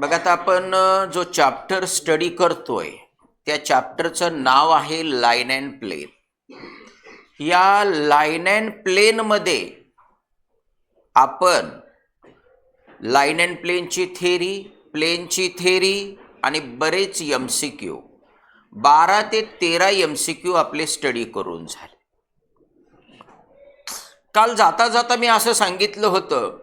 बघा आता आपण जो चॅप्टर स्टडी करतोय त्या चॅप्टरचं नाव आहे लाईन अँड प्लेन. या लाईन अँड प्लेन मध्ये आपण लाईन अँड प्लेनची थेरी, प्लेनची थेरी आणि बरेच MCQ 12 ते 13 MCQ आपले स्टडी करून झाले. काल जाता जाता मी असं सांगितलं होतं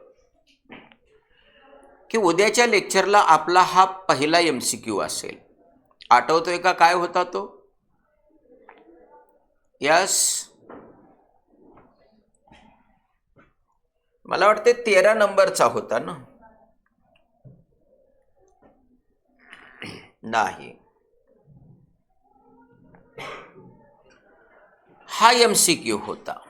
की उद्याच्या लेक्चरला आपला हा पहिला MCQ असेल. आठवतोय का काय होता तो? यस, मला वाटते 13 नंबरचा होता ना? नाही, हा MCQ होता.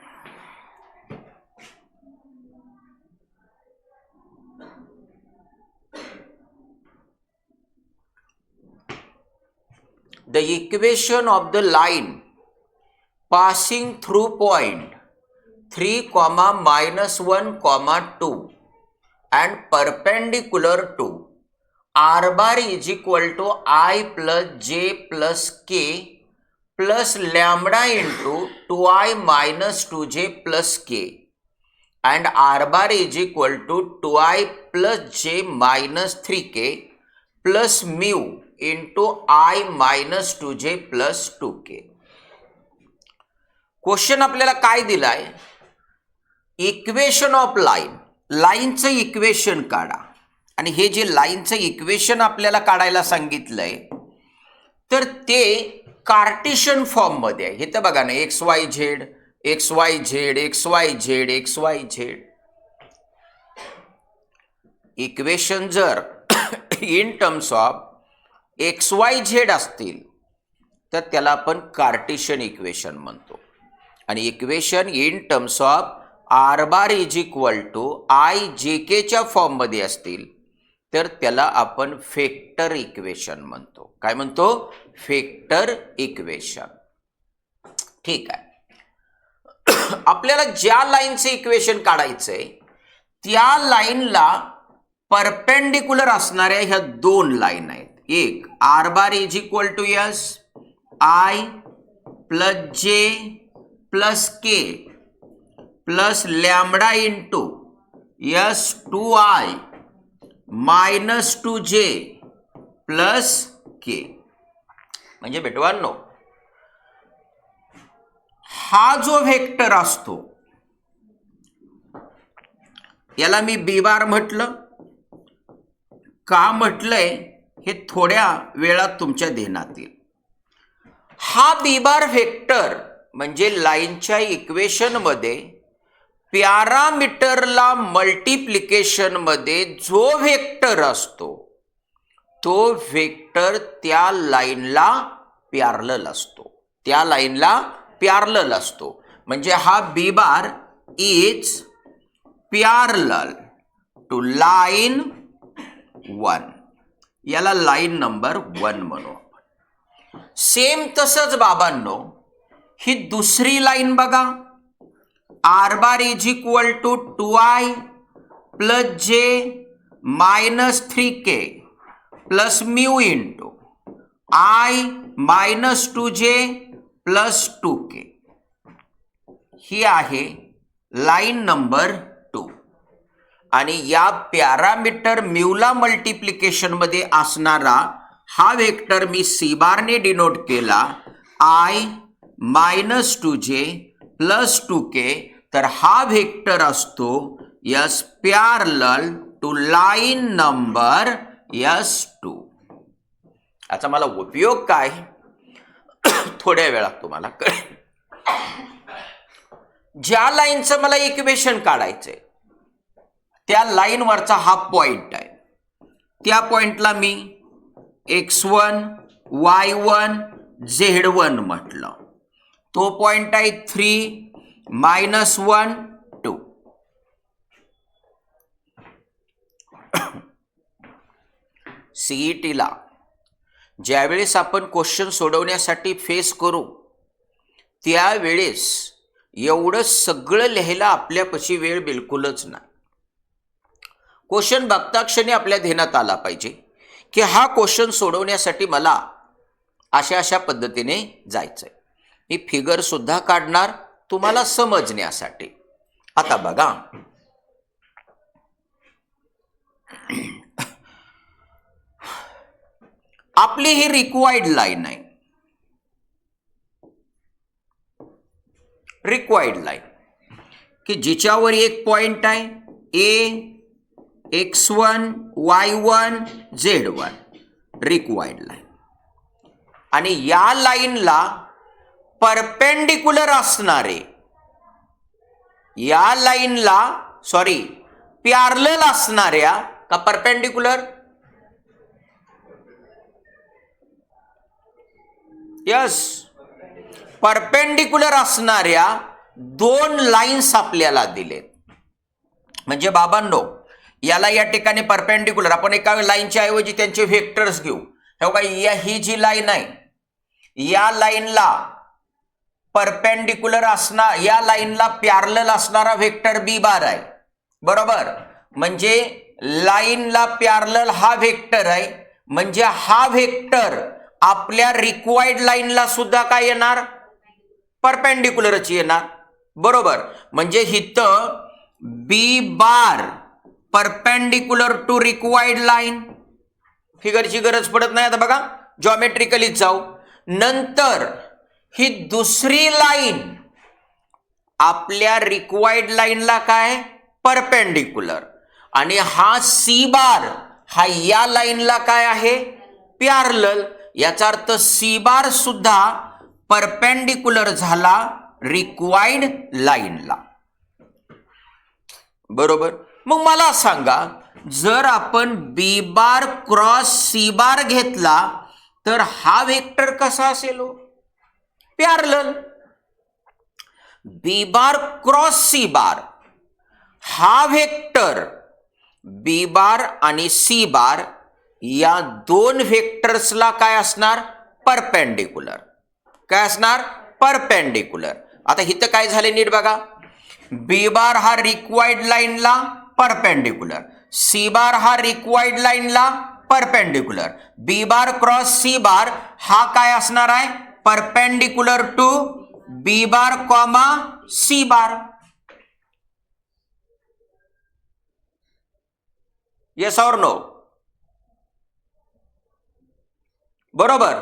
The equation of the line passing through point 3, -1, 2 and perpendicular to r bar is equal to I plus j plus k plus lambda into 2i minus 2j plus k and r bar is equal to 2i plus j minus 3k plus mu into I minus 2j plus 2k. Question आपल्याला काय दिलाय? Equation of line, लाईनचं equation काढा. आणि हे जे लाईनचं equation आपल्याला काढायला सांगितलंय तर ते कार्टेशियन फॉर्म मध्ये आहे. हे तर बघा ना, XYZ XYZ XYZ XYZ. Equation जर इन टर्म्स ऑफ XYZ असतील तर त्याला आपण कार्टेशियन इक्वेशन म्हणतो. आणि equation in terms of r bar is equal to IJK च्या फॉर्म मध्ये असतील तर त्याला आपण वेक्टर इक्वेशन म्हणतो. काय म्हणतो? Vector equation. ठीक आहे. आपल्याला ज्या लाईनचे इक्वेशन काढायचंय त्या लाईनला परपेंडिक्युलर असणाऱ्या ह्या दोन लाईन आहेत. एक r bar is equal to yes I plus j plus k plus lambda into yes 2i minus 2j plus k. म्हणजे बेटवांनो, हा जो व्हेक्टर असतो याला मी b बार म्हटलं. का म्हटलंय हे थोड्या वेळात तुमच्या ध्यानात येईल. हा b बार व्हेक्टर म्हणजे लाईनच्या इक्वेशन मध्ये पॅरामीटरला मल्टिप्लिकेशन मध्ये जो व्हेक्टर असतो तो व्हेक्टर त्या लाईनला पॅरलल असतो. त्या लाईनला पॅरलल असतो. म्हणजे हा b bar is parallel to line 1. याला लाईन नंबर 1 म्हणू. सेम तसंच बाबांनो, ही दुसरी लाईन बघा. r bar is equal to 2i plus j minus 3k plus mu into I minus 2j plus 2k. ही आहे लाईन नंबर 2. आणि या पॅरामीटर म्यूला मल्टिप्लिकेशन मध्ये असणारा हा वेक्टर मी c बारने डिनोट केला I minus 2j plus 2k. तर हा वेक्टर असतो yes parallel to line number yes 2. याचा मला उपयोग काय थोड्या वेळात तुम्हाला कळेल. ज्या लाईनचं मला इक्वेशन काढायचंय त्या लाईनवरचा हा पॉइंट आहे. त्या पॉइंटला मी x1 y1 z1 म्हटलं. तो पॉइंट आहे 3 -1 2. CETला ज्यावेळेस आपण क्वेश्चन सोडवण्यासाठी फेस करू त्यावेळेस एवढं सगळं लिहायला आपल्यापाशी वेळ बिलकुलच नाही. क्वेश्चन बघता क्षणी आपल्या ध्यानात आला पाहिजे की हा क्वेश्चन सोडवण्यासाठी मला अशा अशा पद्धतीने जायचंय. मी फिगर सुद्धा काढणार तुम्हाला समजण्यासाठी. आता बघा, आपली ही रिक्वायर्ड लाईन आहे. रिक्वायर्ड लाईन की जिच्यावर एक पॉइंट आहे x1 y1 z1 required line, आणि या लाईनला परपेंडिक्युलर असणारे, या लाईनला पॅरलल असणाऱ्या का परपेंडिक्युलर, यस, परपेंडिक्युलर असणाऱ्या दोन लाईन्स आपल्याला दिलेत. म्हणजे बाबांनो, याला या ठिकाणी परपेंडिक्युलर, आपण एका लाईनच्या ऐवजी त्यांचे व्हेक्टर्स घेऊ. हे बघा, ही जी लाईन आहे या लाईनला परपेंडिक्युलर असणार, या लाईनला पॅरलल असणारा व्हेक्टर बी बार आहे, बरोबर. म्हणजे लाईनला पॅरलल हा व्हेक्टर आहे, म्हणजे हा व्हेक्टर आपल्या रिक्वायर्ड लाईनला सुद्धा काय येणार, परपेंडिक्युलरच येणार, बरोबर. म्हणजे इथं B bar perpendicular to required line, फिगरची गरज पडत नाही. आता बघा, जॉमेट्रिकलीच जाऊ. नंतर ही दुसरी लाईन आपल्या रिक्वायर्ड लाईनला काय, परपेंडिक्युलर, आणि हा सी बार हा या लाईनला काय आहे, पॅरलल. याचा अर्थ सी बार सुद्धा परपेंडिक्युलर झाला रिक्वायर्ड लाईनला, बरोबर. मग मला सांगा, जर आपण बी बार क्रॉस सी बार घेतला तर हा व्हेक्टर कसा असेल, parallel. B bar cross C bar हा व्हेक्टर बी बार आणि सी बार या दोन व्हेक्टर्सला काय असणार, परपेंडिक्युलर. काय असणार, परपेंडिक्युलर. आता इथं काय झाले नीट बघा, बी बार हा रिक्वायर्ड लाईनला परपेंडिक्युलर, सी बार हा रिक्वायर्ड लाईनला perpendicular, B bar cross C bar हा काय असणार आहे, perpendicular to B bar comma C bar. Yes और नो, बरोबर.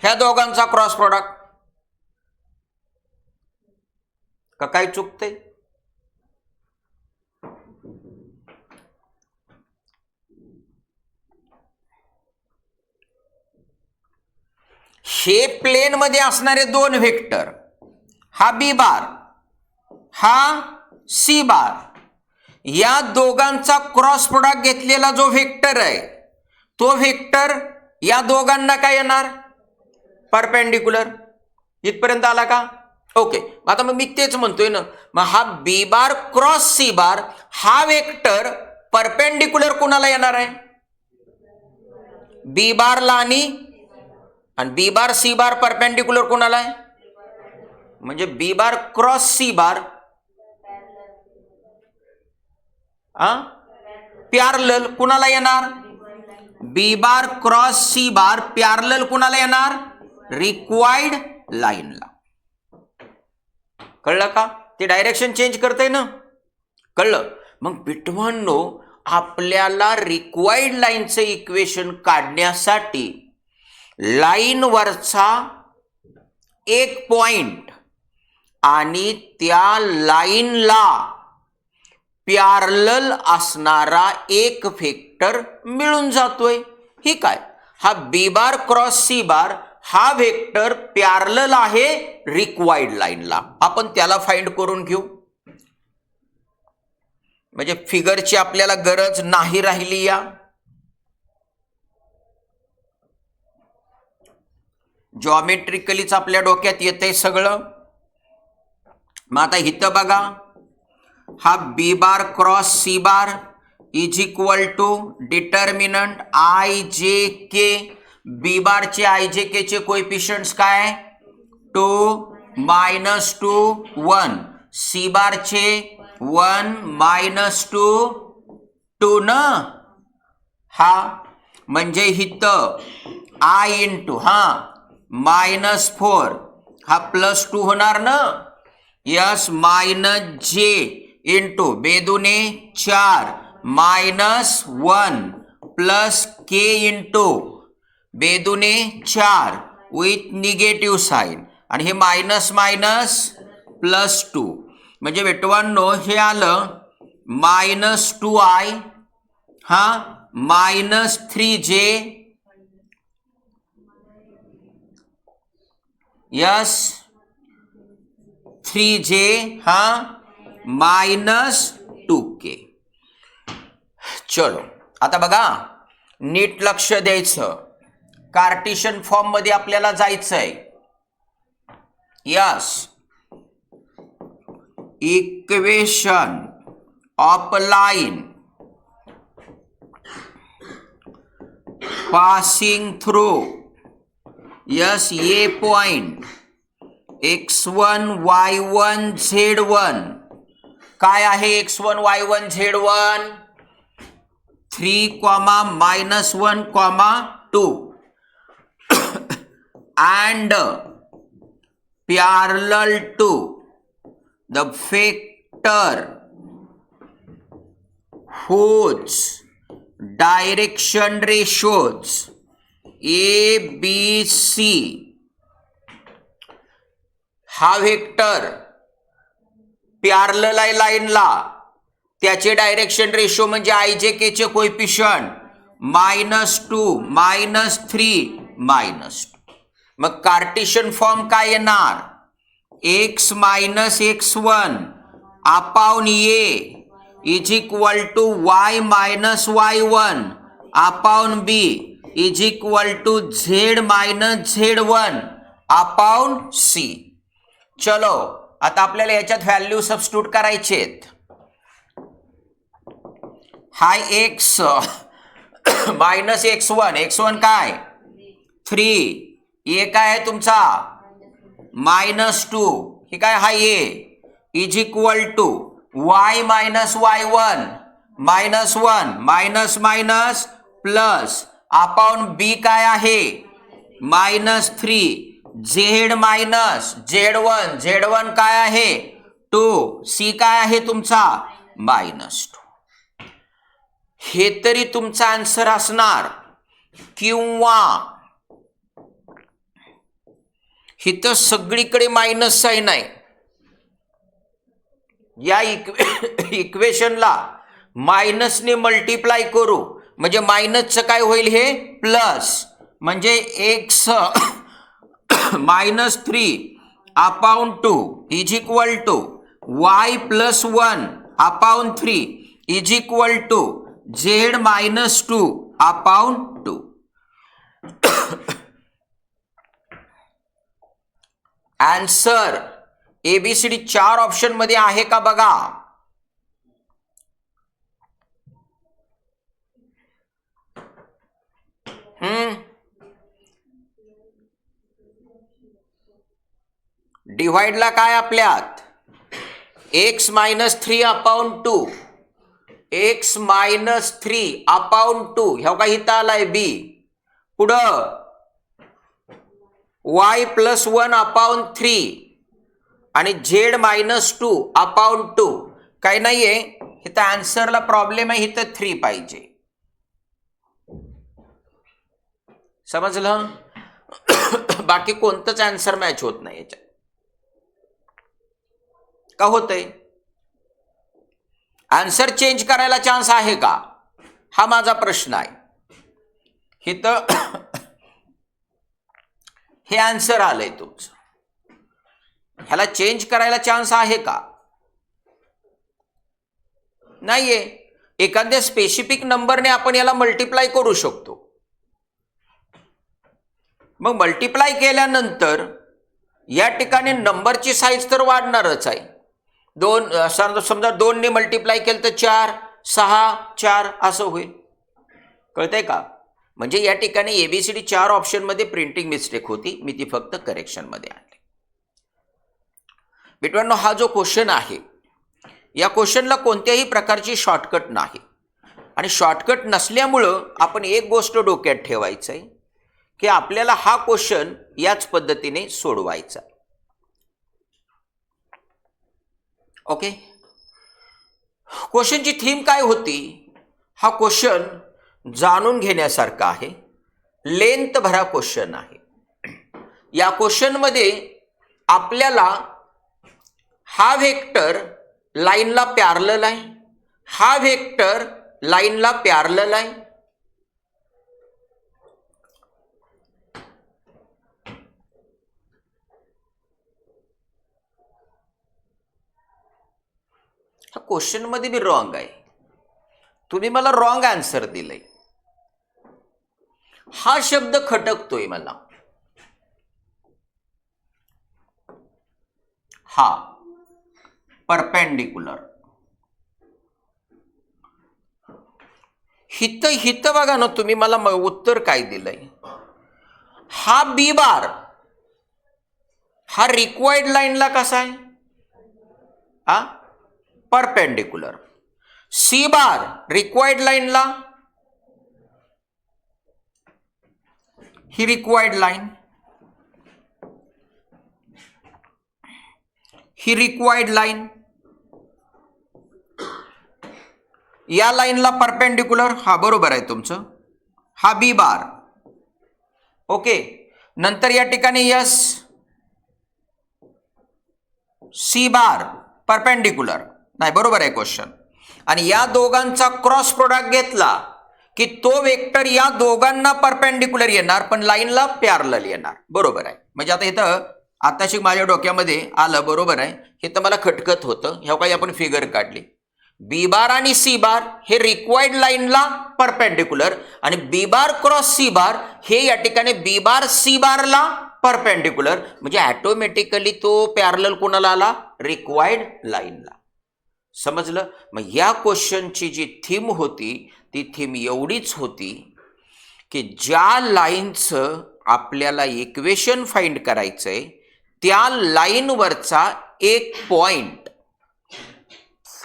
ह्या दोघांचा क्रॉस प्रोडक्ट का काय चुकते, हे प्लेन मध्ये असणारे दोन व्हेक्टर, हा बी बार हा सी बार, या दोघांचा क्रॉस प्रोडक्ट घेतलेला जो व्हेक्टर आहे तो व्हेक्टर या दोघांना काय येणार, परपेंडिक्युलर. इथपर्यंत आला का, ओके. आता मग मी तेच म्हणतोय ना, मग हा B bar cross C bar हा व्हेक्टर परपेंडिक्युलर कोणाला येणार आहे, बी बारला, आणि बी बार सी बार परपेंडिक्युलर कोणाला आहे, म्हणजे बी बार क्रॉस सी बार पॅरलल कुणाला येणार, बी बार क्रॉस सी बार पॅरलल कुणाला येणार, रिक्वायर्ड लाईनला. कळलं का, ते डायरेक्शन चेंज करते ना, कळलं. मग विद्वांनो, आपल्याला रिक्वायर्ड लाईनचं इक्वेशन काढण्यासाठी लाईनवरचा एक पॉइंट आणि त्या लाईनला पॅरलल असणारा एक व्हेक्टर मिळून जातोय. ही काय, हा B bar cross C bar हा व्हेक्टर पॅरलल आहे रिक्वायर्ड लाईनला, आपण त्याला फाइंड करून घेऊ. म्हणजे फिगरची आपल्याला गरज नाही राहिली. या जॉमेट्रिकलीच आपल्या डोक्यात येतंय सगळं. मग आता इथं बघा, हा B bar cross C bar is equal to determinant I J K. बी बारचे आय जे के चे कोएफिशियंट्स काय, 2 -2 1. सी बारचे 1 -2 2 न हा म्हणजे हिथं I इंटू -4 हा +2 होणार ना. यस -j इंटू बेदुने 4 -1 प्लस k इंटू बेदुने 4 विथ निगेटिव्ह साइन आणि हे मायनस मायनस +2 म्हणजे बेटवांनो हे आलं -2i -3j yes 3j -2k. चलो आता बघा नीट लक्ष द्यायचं. कार्टेशियन फॉर्म मध्ये आपल्याला जायचंय. Yes equation of line passing through yes A point x1 y1 z1 काय आहे x1 y1 z1 3, -1, 2 and parallel to the vector whose direction ratios A, B, C हा व्हेक्टर पॅरलल आहे लाईनला. त्याचे डायरेक्शन रेशो म्हणजे IJK चे coefficient -2 -3 -2. मग Cartesian form काय येणार x - x1 upon A is equal to y - y1 upon B is equal to z - z1 upon C. चलो आता आपल्याला याच्यात व्हॅल्यू सबस्टिट्यूट करायचेत. हाय x -x1 काय 3 A काय आहे तुमचा -2 हे काय हाय A is equal to y - y1 -1 minus minus plus upon B काय आहे -3 z -z1 काय आहे 2 C काय आहे तुमचा -2. हे तरी तुमचा आन्सर असणार. किंवा इथं सगळीकडे मायनस साइन आहे. या इक्वेशनला मायनसने मल्टिप्लाय करू म्हणजे मायनसचं काय होईल हे प्लस म्हणजे x -3 upon 2 is equal to y +1 upon 3 is equal to z -2 upon 2. Answer ABCD 4 option मध्ये आहे का बघा. डिवाइडला काय आपल्यात x -3 अपॉन 2 x -3 अपॉन 2 ह्या का इथं आलाय B पुढं y +1 अपॉन 3 आणि z -2 अपॉन 2 काय नाहीये इथं आन्सरला प्रॉब्लेम आहे. इथं 3 पाहिजे. समजलं. बाकी कोणतंच आन्सर मॅच होत नाही याच्यात. का होतंय आन्सर चेंज करायला चान्स आहे का हा माझा प्रश्न आहे. इथं हे आन्सर आलंय तुमचं. ह्याला चेंज करायला चान्स आहे का नाहीये. एखाद्या स्पेसिफिक नंबरने आपण याला मल्टिप्लाय करू शकतो. मग मल्टिप्लाय केल्यानंतर या ठिकाणी नंबरची साईज तर वाढणारच आहे. 2 समजा 2 ने मल्टिप्लाय केलं तर 4 6 4 असं होईल. कळतंय का. म्हणजे या ठिकाणी ABCD 4 ऑप्शन मध्ये प्रिंटिंग मिस्टेक होती. मी ती फक्त करेक्शन मध्ये आणली. मित्रांनो हा जो क्वेश्चन आहे या क्वेश्चनला कोणत्याही प्रकारची शॉर्टकट नाही आणि शॉर्टकट नसल्यामुळं आपण एक गोष्ट डोक्यात ठेवायचं आहे की आपल्याला हा क्वेश्चन याच पद्धतीने सोडवायचा. ओके, क्वेश्चनची थीम काय होती? हा क्वेश्चन जाणून घेण्यासारखा आहे, लेंथ भरा क्वेश्चन आहे. या क्वेश्चनमध्ये आपल्याला हा व्हेक्टर लाईनला पॅरलल आहे, हा व्हेक्टर लाईनला पॅरलल आहे. हा क्वेश्चन मध्ये बी रॉंग आहे, तुम्ही मला रॉंग आन्सर दिलंय. हा शब्द खटकतोय मला. हा परपेंडिक्युलर, हित बघा ना, तुम्ही मला उत्तर काय दिलंय? हा बी बार हा रिक्वायर्ड लाईनला कसा आहे? हा परपेंडिक्युलर. सी बार रिक्वायर्ड लाईनला ही रिक्वायर्ड लाईन, ही रिक्वायर्ड लाईन, या लाईनला परपेंडिक्युलर. हा बरोबर आहे तुमचं, हा बी बार. ओके, नंतर या ठिकाणी यस सी बार परपेंडिक्युलर नाही, बरोबर आहे क्वेश्चन. आणि या दोघांचा क्रॉस प्रोडक्ट घेतला की तो वेक्टर या दोघांना परपेंडिक्युलर येणार पण लाईनला पॅरलल येणार. बरोबर आहे. म्हणजे आता इथं आताशी माझ्या डोक्यामध्ये आलं, बरोबर आहे. हे तर मला खटकत होतं. ह्या काही आपण फिगर काढली, बी बार आणि सी बार हे रिक्वायर्ड लाईनला परपेंडिक्युलर आणि बी बार क्रॉस सी बार हे या ठिकाणी बी बार सी बारला परपेंडिक्युलर. म्हणजे ऑटोमॅटिकली तो पॅरलल कोणाला आला? रिक्वायर्ड लाईनला. समजलं? मग या क्वेश्चनची जी थीम होती ती थीम एवढीच होती की ज्या लाईनचं आपल्याला इक्वेशन फाइंड करायचंय त्या लाईनवरचा एक पॉइंट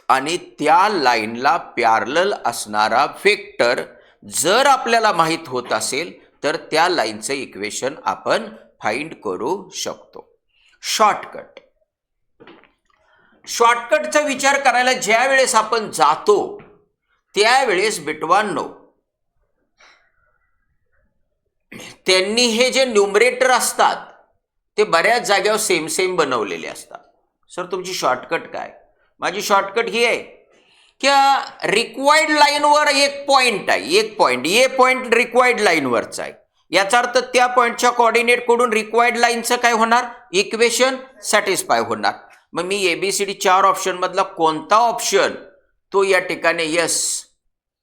आणि त्या लाईनला पॅरलल असणारा वेक्टर जर आपल्याला माहित होत असेल तर त्या लाईनचं इक्वेशन आपण फाइंड करू शकतो. शॉर्टकट. शॉर्टकटचा विचार करायला ज्या वेळेस आपण जातो त्यावेळेस बिटवांनो त्यांनी हे जे न्यूमरेटर असतात ते बऱ्याच जागेवर सेम सेम बनवलेले असतात. सर तुमची शॉर्टकट काय? माझी शॉर्टकट ही आहे की रिक्वायर्ड लाईनवर एक पॉइंट आहे, एक पॉइंट, ए पॉइंट रिक्वायर्ड लाईनवरचा आहे. याचा अर्थ त्या पॉइंटच्या कोऑर्डिनेट कडून रिक्वायर्ड लाईनचं काय होणार? इक्वेशन सॅटिस्फाय होणार. मग मी एबीसीडी 4 ऑप्शन मधला कोणता ऑप्शन तो या ठिकाणी यस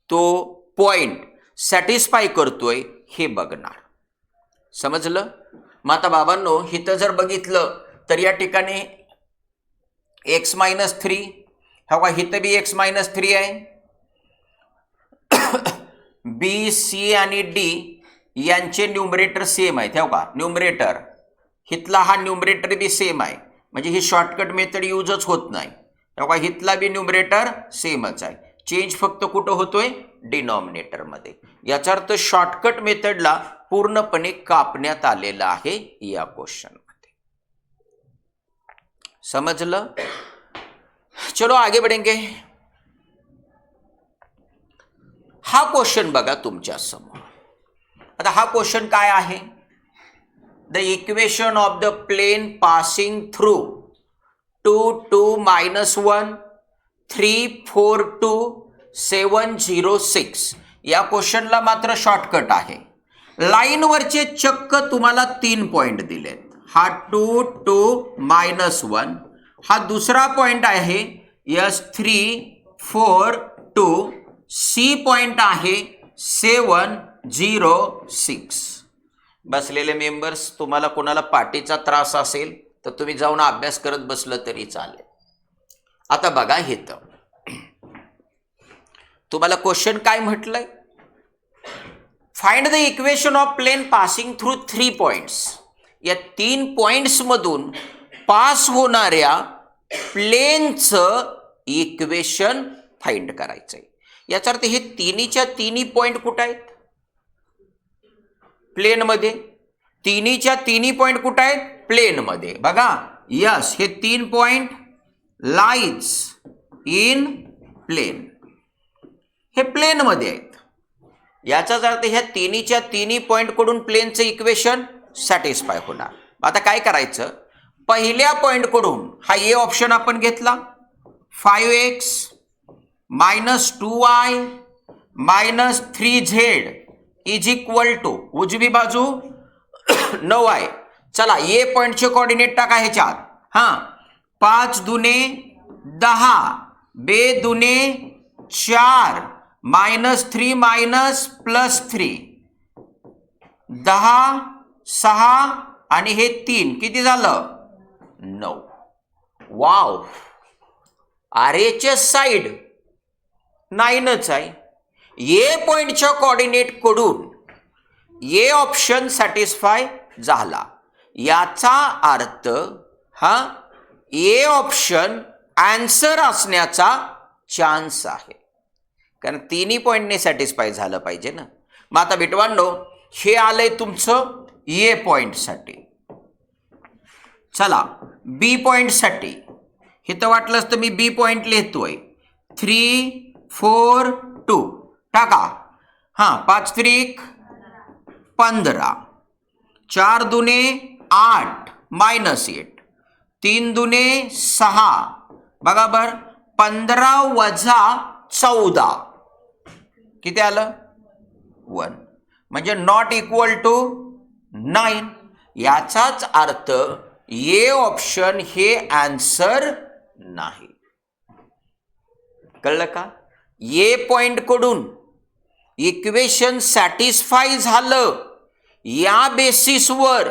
तो पॉइंट सॅटिस्फाय करतोय हे बघणार. समजलं? मग आता बाबांनो हिथं जर बघितलं तर या ठिकाणी x-3, हा हिथं बी x-3 आहे. बी सी आणि डी यांचे न्यूमरेटर सेम आहेत. हो का? न्यूमरेटर हिथला हा न्यूमरेटर बी सेम आहे. म्हणजे ही शॉर्टकट मेथड यूजच होत नाही. तेव्हा हिथला बी न्यूमरेटर सेमच आहे. चेंज फक्त कुठं होतोय? डिनॉमिनेटर मध्ये. याचा अर्थ शॉर्टकट मेथडला पूर्णपणे कापण्यात आलेला आहे या क्वेश्चन मध्ये. समजलं? चलो आगे बढ़ेंगे. हा क्वेश्चन बघा तुमच्या समोर. आता हा क्वेश्चन काय आहे? The equation of the plane passing through 2, 2, -1, 3, 4, 2, 7, 0, 6 या क्वेश्चनला मात्र शॉर्टकट आहे. लाईनवरचे चक्क तुम्हाला 3 पॉइंट दिलेत. हा 2, 2, -1, हा दुसरा पॉइंट आहे S3, 4, 2, सी पॉइंट आहे 7, 0, 6. बसलेले मेंबर्स, तुम्हाला कोणाला पाठीचा त्रास असेल तर तुम्ही जाऊन अभ्यास करत बसलं तरी चालेल. आता बघा इथं तुम्हाला क्वेश्चन काय म्हटलंय? Find the equation of plane passing through 3 points. या 3 पॉइंट्स मधून पास होणाऱ्या प्लेनचं इक्वेशन फाइंड करायचंय. याचा अर्थ हे तिन्हीच्या तिन्ही पॉइंट कुठं आहेत? प्लेनमध्ये. तिन्हीच्या तिन्ही पॉइंट कुठं आहेत? प्लेनमध्ये. बघा, यस, हे 3 पॉइंट लाईज इन प्लेन, हे प्लेनमध्ये आहेत. याचाच अर्थ ह्या तिन्हीच्या तिन्ही पॉइंट कडून प्लेनचं इक्वेशन सॅटिस्फाय होणार. आता काय करायचं? पहिल्या पॉइंट कडून हा ए ऑप्शन आपण घेतला, 5x minus 2y minus 3z is equal to उजवी बाजू 9y. चला, ए पॉइंटचे कोऑर्डिनेट टाका ह्याच्यात. हां, 5 दुने 10, 2 दुने 4 मायनस 3 मायनस प्लस 3, 10 6 आणि हे 3 किती झालं? 9. वाव, आरएचच्या साइड 9च आहे. ए पॉइंटच्या कोऑर्डिनेट कडून ए ऑप्शन सॅटिस्फाय झाला. याचा अर्थ हा ए ऑप्शन आन्सर असण्याचा चान्स आहे, कारण तिन्ही पॉइंटने सॅटिस्फाय झालं पाहिजे ना. मग आता बेटवांनो, हे आलंय तुमचं ए पॉइंटसाठी. चला, बी पॉइंटसाठी हे तर वाटलंच तर मी बी पॉइंट लिहितोय. 3 4 2 टाका. हां, 5 3 15, 4 दुने 8 मायनस 8, 3 दुने 6, बघा बर, 15 वजा 14 किती आलं? 1, म्हणजे नॉट इक्वल टू 9. याचाच अर्थ ए ऑप्शन हे आन्सर नाही. कळलं का? ए पॉइंट कडून इक्वेशन सॅटिस्फाय झालं, या बेसिसवर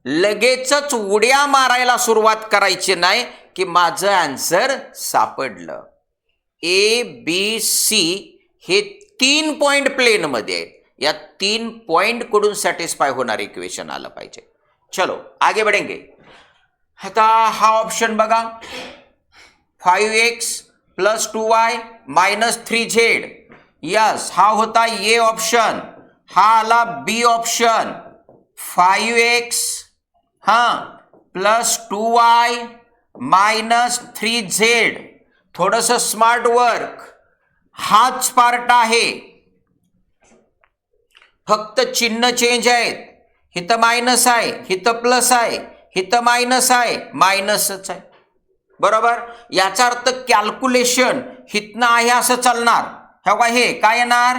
लगेचच उड्या मारायला सुरुवात करायची नाही की माझं आन्सर सापडलं. ए बी सी हे 3 पॉइंट प्लेनमध्ये आहेत. या 3 पॉइंट कडून सॅटिस्फाय होणार इक्वेशन आलं पाहिजे. चलो आगे बढ़ेंगे. आता हा ऑप्शन बघा, 5x plus 2y minus 3z. Yes, हा होता ए ऑप्शन. हा आला बी ऑप्शन, 5x हां प्लस 2y मायनस 3z. थोडंसं स्मार्ट वर्क, हाच पार्ट आहे, फक्त चिन्ह चेंज आहेत. हिथं मायनस आहे, हिथं प्लस आहे, हिथं मायनस आहे, मायनसच आहे. बरोबर? याचा अर्थ कॅल्क्युलेशन हिथनं आहे असं चालणार. हे काय येणार?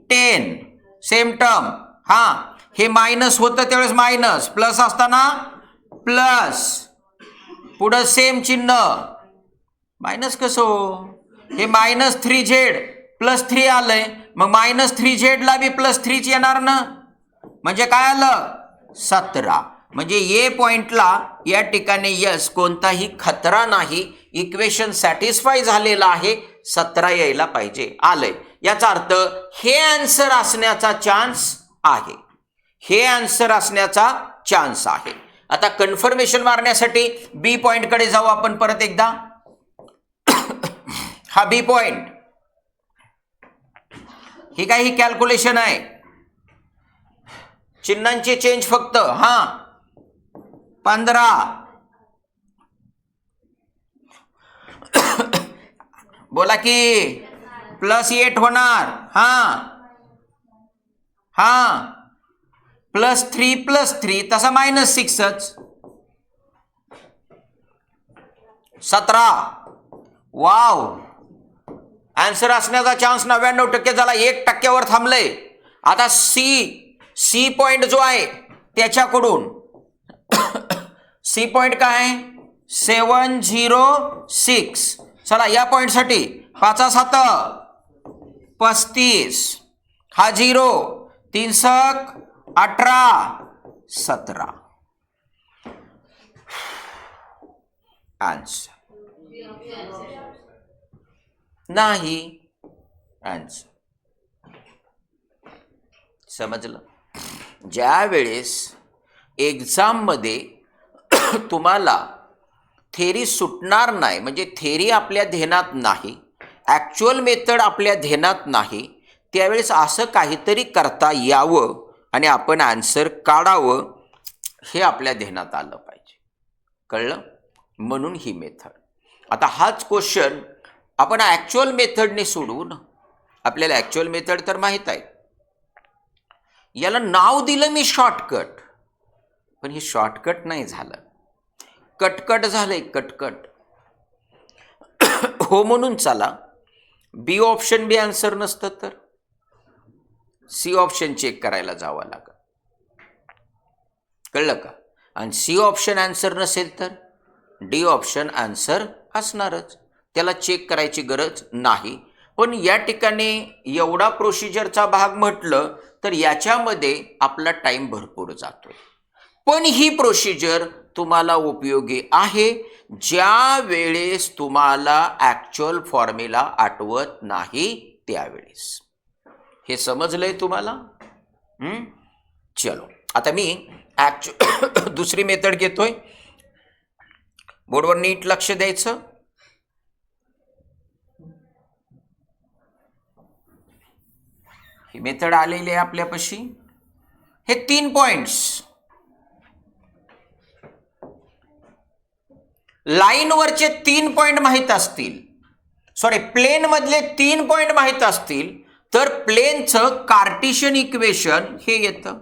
10 सेम टर्म. हां, हे मायनस होतं त्यावेळेस मायनस, प्लस असताना प्लस, पुढं सेम चिन्ह. मायनस कसं हो? हे मायनस 3z प्लस 3 आलंय, मग मायनस 3z ला बी प्लस 3च येणार ना. म्हणजे काय आलं? 17. म्हणजे ए पॉइंटला या ठिकाणी यस कोणताही खतरा नाही, इक्वेशन सॅटिस्फाय झालेला आहे, 17 यायला पाहिजे, आलंय. याचा अर्थ हे आन्सर असण्याचा चान्स आहे, हे आन्सर असण्याचा चान्स आहे. आता कन्फर्मेशन मारण्यासाठी बी पॉइंट कडे जाऊ आपण परत एकदा. हा बी पॉइंट, ही काही कॅल्क्युलेशन आहे, चिन्हांचे चेंज फक्त. हां, 15 बोला की प्लस 8 होणार. हां हां, प्लस 3 तसा मायनस 6च. 17. वाव, आन्सर असण्याचा चान्स 99% झाला, 1% थांबलंय. आता सी पॉइंट जो आहे त्याच्याकडून सी पॉइंट काय? 706. चला, या पॉइंटसाठी 5 7 35, हा 0, 3 18 17. आन्सर नाही. आन्सर समजलं? ज्या वेळेस एक्झाम मध्ये तुम्हाला थेरी सुटणार नाही, म्हणजे थेरी आपल्या ध्यानात नाही, ॲक्च्युअल मेथड आपल्या ध्यानात नाही, त्यावेळेस असं काहीतरी करता यावं आणि आपण आन्सर काढावं हे आपल्या ध्यानात आलं पाहिजे. कळलं? म्हणून ही मेथड. आता हाच क्वेश्चन आपण ॲक्च्युअल मेथडने सोडवू ना. आपल्याला ॲक्च्युअल मेथड तर माहीत आहे. याला नाव दिलं मी शॉर्टकट, पण हे शॉर्टकट नाही झालं, कटकट झालंय, कटकट. हो म्हणून चला, बी ऑप्शन बी आन्सर नसतं तर सी ऑप्शन चेक करायला जावं लागेल. कळलं का? आणि सी ऑप्शन आन्सर नसेल तर डी ऑप्शन आन्सर असणारच, त्याला चेक करायची गरज नाही. पण या ठिकाणी एवढा प्रोसिजरचा भाग म्हटलं तर याच्यामध्ये आपला टाइम भरपूर जातोय. पण ही प्रोसिजर तुम्हाला उपयोगी आहे ज्या वेळेस तुम्हाला ॲक्च्युअल फॉर्म्युला आठवत नाही त्यावेळेस. हे समजलंय तुम्हाला? चलो, आता मी दुसरी मेथड घेतोय. बोर्डवर नीट लक्ष द्यायचं. ही मेथड आलेली आहे आपल्यापाशी. हे 3 पॉइंट्स लाईनवरचे 3 पॉइंट माहीत असतील, सॉरी प्लेन मधले 3 पॉइंट माहीत असतील तर प्लेनचं कार्टेशियन इक्वेशन हे येतं.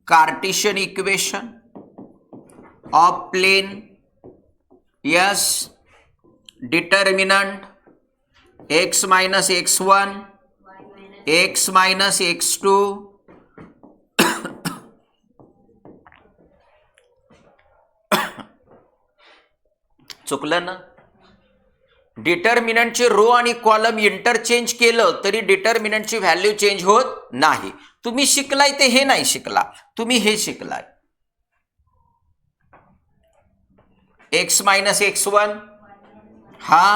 Cartesian equation of plane, yes, determinant x minus x1, x minus x2, चुकलं ना? डिटर्मिनंटचे रो आणि कॉलम इंटरचेंज केलं तरी डिटर्मिनंटची व्हॅल्यू चेंज होत नाही. तुम्ही शिकलाय ते हे नाही शिकला, तुम्ही हे शिकलाय. x मायनस x1, हा,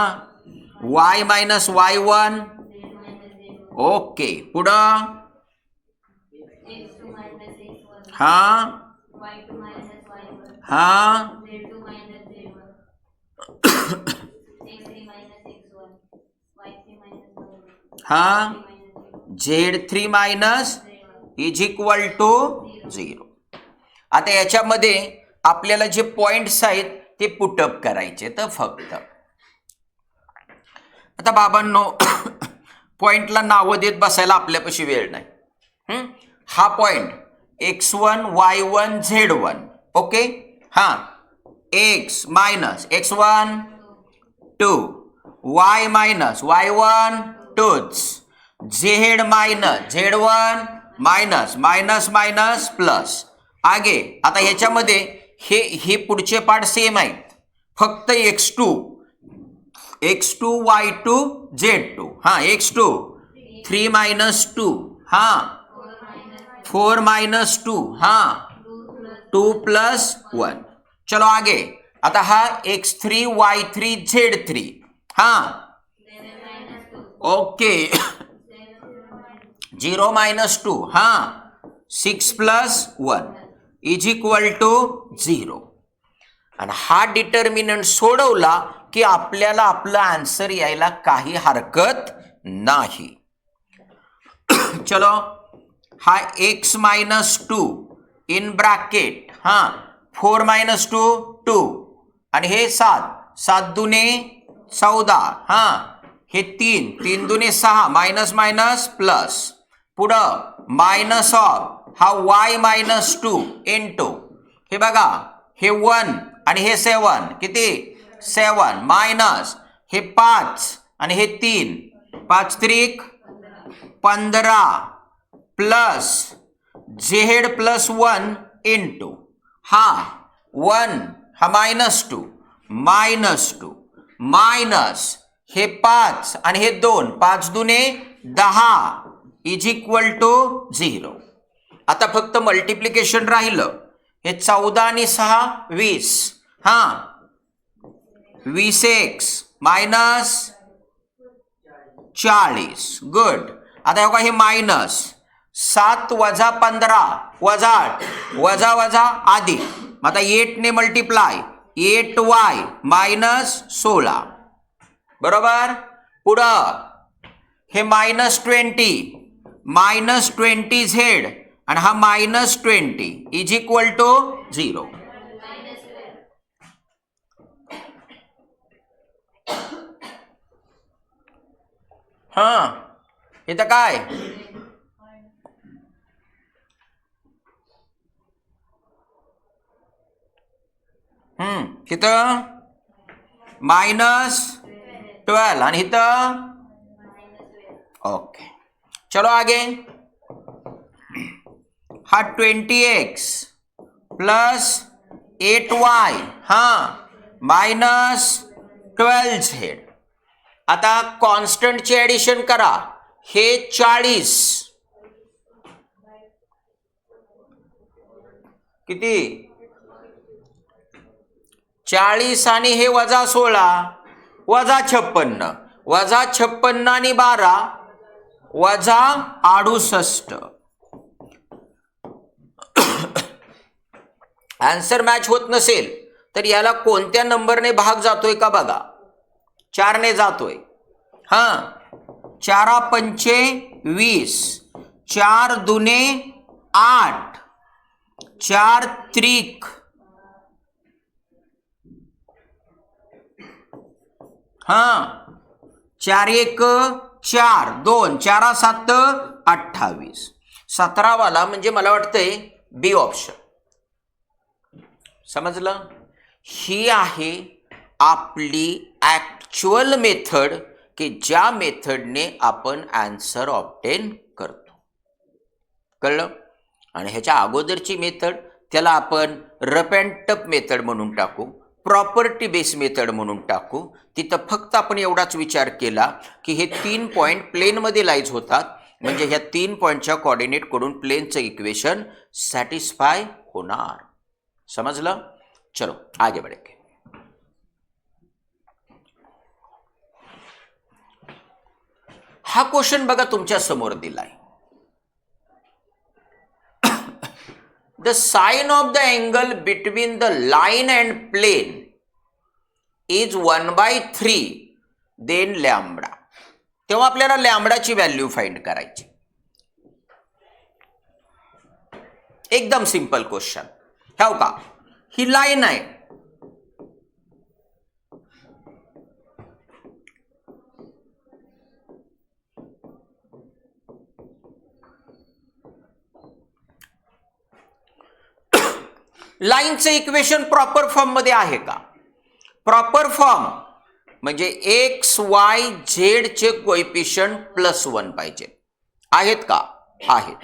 y मायनस y1, ओके, पुढं, हा हा, हा, Z3 minus is equal to 0. आता याच्यामध्ये आपल्याला जे पॉइंट्स आहेत ते पुटअप करायचे. तर फक्त आता बाबांनो पॉइंटला नावं देत बसायला आपल्यापाशी वेळ नाही. हा point x1 y1 z1, okay, हा, x minus x1 2, y minus y1 2, z minus z1 minus minus minus plus. आगे आता ह्याच्यामध्ये हे पुढचे पार्ट सेम आहेत, फक्त x2 y2 z2, हा, x2 3 मायनस 2, हा, 4 मायनस 2, हा, 2 प्लस 1. चलो आगे. आता हा x3 y3 z3, हा, ओके, 0 मायनस 2, हा, 6 प्लस 1 इज इक्वल टू 0. आणि हा डिटर्मिनंट सोडवला की आपल्याला आपलं आन्सर यायला काही हरकत नाही. चलो, हा x मायनस 2 इन ब्रॅकेट, हा, 4 मायनस 2 2, आणि हे 7 7 दुने 14, हा, हे 3 3 दुने 6, मायनस मायनस प्लस. पुढं मायनस ऑफ हा y मायनस 2 इंटू, हे बघा, हे 1 आणि हे 7, किती 7, मायनस हे 5 आणि हे 3, 5 त्रिक 15, प्लस z प्लस 1 इंटू, हा 1, हा मायनस 2 मायनस हे 5 आणि हे 2, 5 दुने 10 इज इक्वल टू 0. आता फक्त मल्टिप्लिकेशन राहिलं. हे 14 आणि 6 20, हा, 20x मायनस 40, गुड. आता हे मायनस 7 वजा 15 वजा 8 वजा वजा अधिक. आता 8 ने मल्टिप्लाय 8y मायनस 16 बरोबर. पुढं हे -20 -20z आणि हा -20 इज इक्वल टू 0. हां इथं काय इथं -12 आणि इथं ओके. चलो आगे. हा 20x प्लस 8y -12z. आता कॉन्स्टंटचे ऍडिशन करा. हे 40 किती 40 आणि हे वजा 16 वजा 56 वजा 56 आणि 12 वजा 68. आन्सर मॅच होत नसेल तर याला कोणत्या नंबरने भाग जातोय का बघा. 4 ने जातोय. 4 पंचे 20 4 दुने 8 4 त्रिक 4 1 4 2 4 7 28. 17 वाला म्हणजे मला वाटतंय बी ऑप्शन. समजलं. ही आहे आपली ऍक्च्युअल मेथड की ज्या मेथडने आपण आन्सर ऑब्टेन करतो. कळलं. आणि ह्याच्या अगोदरची मेथड त्याला आपण रफ अँड टफ मेथड म्हणून टाकू, प्रॉपर्टी बेस मेथड म्हणून टाकू. तिथं फक्त आपण एवढाच विचार केला की हे 3 पॉइंट प्लेनमध्ये लाईज होतात म्हणजे ह्या 3 पॉइंटच्या कोऑर्डिनेट कडून प्लेनचं इक्वेशन सॅटिस्फाय होणार. समजलं. चलो आगे बढ़ेंगे. हा क्वेश्चन बघा तुमच्या समोर दिलाय. The sine of the angle between the line and plane is 1/3 then lambda. तेव्हा आपल्याला लॅम्बडाची व्हॅल्यू फाइंड करायची. एकदम सिंपल क्वेश्चन. हो का. ही लाईन आहे. लाईनचं इक्वेशन प्रॉपर फॉर्म मध्ये आहे का. प्रॉपर फॉर्म म्हणजे एक्स वाय झेड चे कोएफिशियंट +1 पाहिजे. आहेत का. आहेत.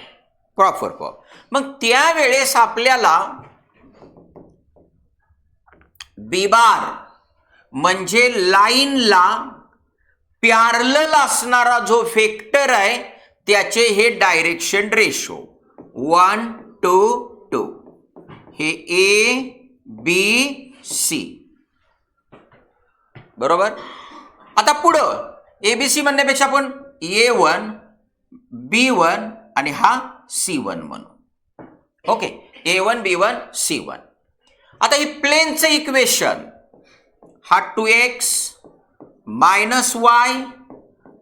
Proper form. मग त्यावेळेस आपल्याला बी बार म्हणजे लाईनला पॅरलल असणारा जो वेक्टर आहे त्याचे हे डायरेक्शन रेशो 1 to 2 हे ए बी सी बरोबर. आता पुढं एबीसी म्हणण्यापेक्षा आपण A1 B1 आणि हा C1 म्हणू. ओके. A1 B1 C1. आता ही प्लेनचं इक्वेशन हा 2x - y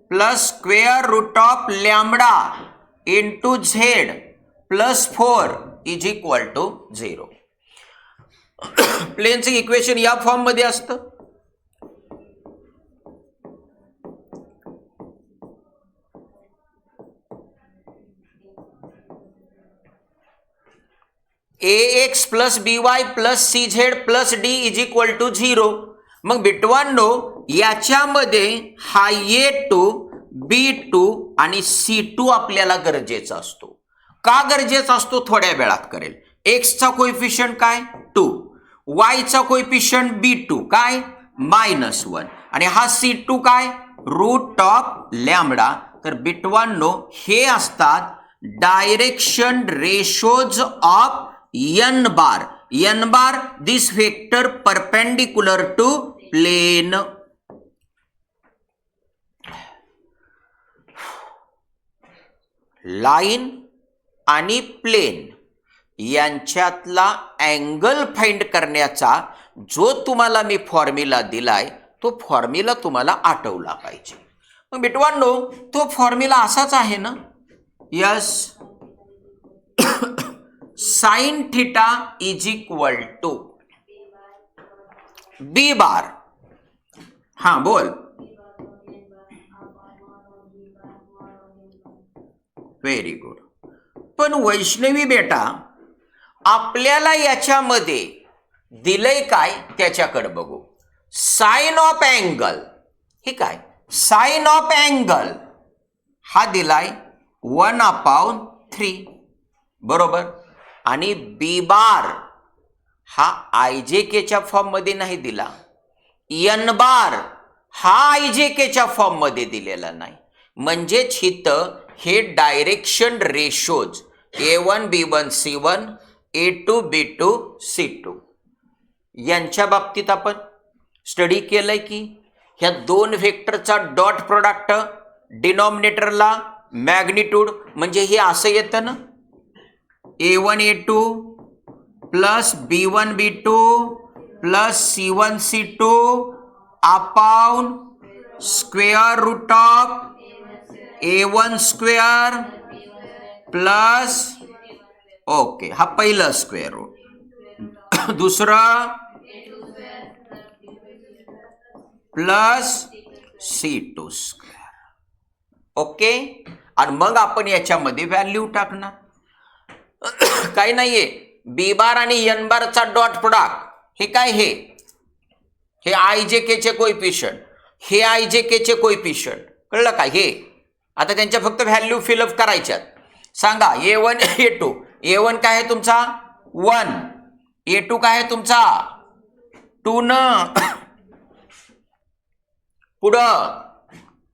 plus square root of lambda into Z +4 is equal to 0. प्लेनचं इक्वेशन या फॉर्म मध्ये असतं. ax + by + cz + d is equal to 0. मग बिटवांनो याच्यामध्ये हा A2 B2 आणि C2 आपल्याला गरजेचा असतो. का गरजेचा असतो थोड्या वेळात करेल. x चा कोएफिशियंट काय 2, y चा कोएफिशियंट B2 काय -1 आणि हा C2 काय रूट ऑफ लॅम्बडा. तर बिटवांनो हे असतात direction ratios of n bar. n bar this vector perpendicular to plane. Line आणि प्लेन यांच्यातला अँगल फाइंड करण्याचा जो तुम्हाला मी फॉर्म्युला दिलाय तो फॉर्म्युला तुम्हाला आठवला पाहिजे. मग मित्रांनो तो फॉर्म्युला असाच आहे ना. Yes, sine theta is equal to B bar. हा बोल. Very good. पण वैष्णवी बेटा आपल्याला याच्यामध्ये दिलंय काय त्याच्याकडे बघू. साइन ऑफ अँगल, हे काय साइन ऑफ अँगल हा दिलाय 1/3 बरोबर. आणि बी बार हा IJKच्या फॉर्म मध्ये नाही दिला. एन बार हा IJKच्या फॉर्म मध्ये दिलेला नाही. म्हणजेच इथं हे direction ratios A1 B1 C1 A2 B2 C2 यांच्या बाबतीत आपण स्टडी केलंय की ह्या दोन व्हेक्टरचा डॉट प्रोडक्ट डिनॉमिनेटरला मॅग्निट्यूड म्हणजे हे असं येतं ना. A1 A2 plus B1 B2 plus C1 C2 upon square root of A1 square plus okay हा पहिला स्क्वेअर रूट, दुसरा प्लस C2 स्क्वेअर. ओके. आणि मग आपण याच्यामध्ये व्हॅल्यू टाकणार. काही नाहीये. बी बार आणि एन बारचा डॉट प्रोडक्ट हे काय हे IJKचे कोइफिशियंट, हे IJKचे कोइफिशियंट. कळलं का. हे आता त्यांच्या फक्त व्हॅल्यू फिलअप करायच्यात. सांगा A1 A2. A1 काय आहे तुमचा 1, A2 काय आहे तुमचा 2 न पुढं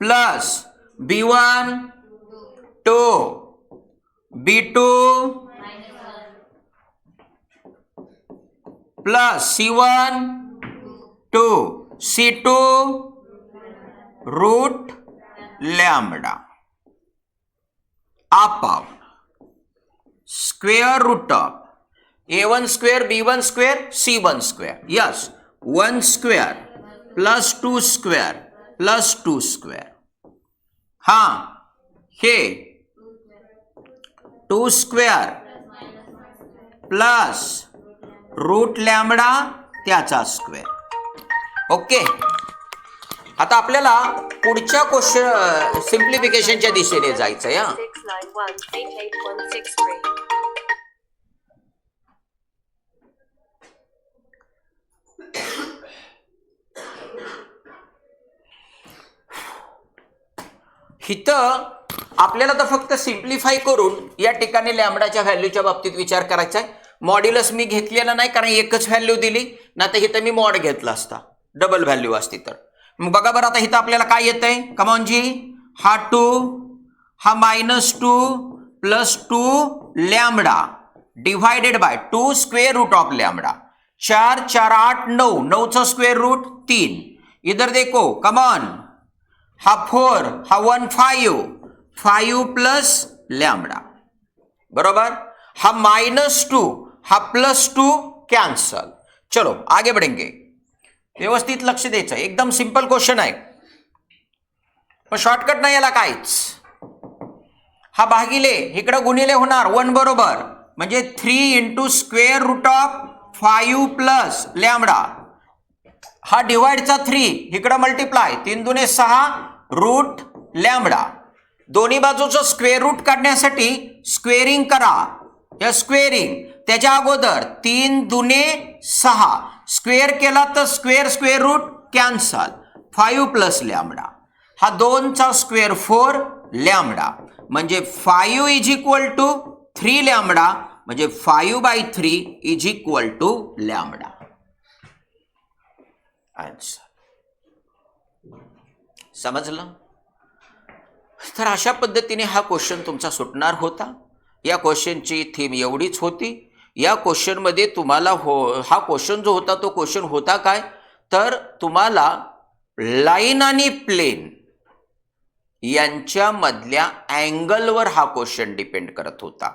plus B1 2 B2 plus C1 2 C2 root lambda upon square root of A1 square B1 square C1 square. Yes, 1 square plus 2 square plus 2 square. हा हे 2 स्क्वेअर प्लस रूट लॅम्बडा त्याचा स्क्वेअर. ओके. आता आपल्याला पुढच्या क्वेश्चन सिम्प्लिफिकेशनच्या दिशेने जायचंय. हा इथं आपल्याला तर फक्त सिम्प्लिफाय करून या ठिकाणी लॅम्बडाच्या व्हॅल्यूच्या बाबतीत विचार करायचा आहे. मॉड्युलस मी घेतलेला नाही कारण एकच व्हॅल्यू दिली, ना तर इथं मी मॉड घेतला असता, डबल व्हॅल्यू असती तर. मग बघा बरं आता इथं आपल्याला काय येतंय. कमॉन जी. हा 2 हा -2 plus 2 lambda divided by 2 square root of lambda. 4 4 8 9 9चा स्क्वेअर रूट 3. इधर देखो कमॉन. हा 4 हा 1 5 5 प्लस लॅम्बडा बरोबर. हा -2 हा +2 कैंसल. चलो आगे बढ़ेंगे. व्यवस्थित लक्ष द्यायचं. एकदम सिंपल क्वेश्चन आहे, पण शॉर्टकट नाही याला काहीच. हा भागिले इकडे गुणिले होणार 1 बरोबर, म्हणजे 3 into square root of 5 plus lambda. हा डिवाइडचा 3 इकडे मल्टिप्लाय 3 दुने 6 रूट लॅम्बडा. दोन्ही बाजूचं स्क्वेअर रूट काढण्यासाठी स्क्वेअरिंग करा. या स्क्वेअरिंग त्याच्या अगोदर 3 दुने 6 स्क्वेअर केला तर square square root cancel. 5 plus lambda. हा 2चा स्क्वेअर 4 लॅम्बडा, म्हणजे 5 इज इक्वल टू 3 लॅम्बडा, म्हणजे 5/3 is equal to lambda. Answer. समजलं. तर अशा पद्धतीने हा क्वेश्चन तुमचा सुटणार होता. या क्वेश्चनची थीम एवढीच होती. या क्वेश्चनमध्ये तुम्हाला हा क्वेश्चन जो होता तो क्वेश्चन होता काय, तर तुम्हाला लाईन आणि प्लेन यांच्या मधल्या अँगलवर हा क्वेश्चन डिपेंड करत होता.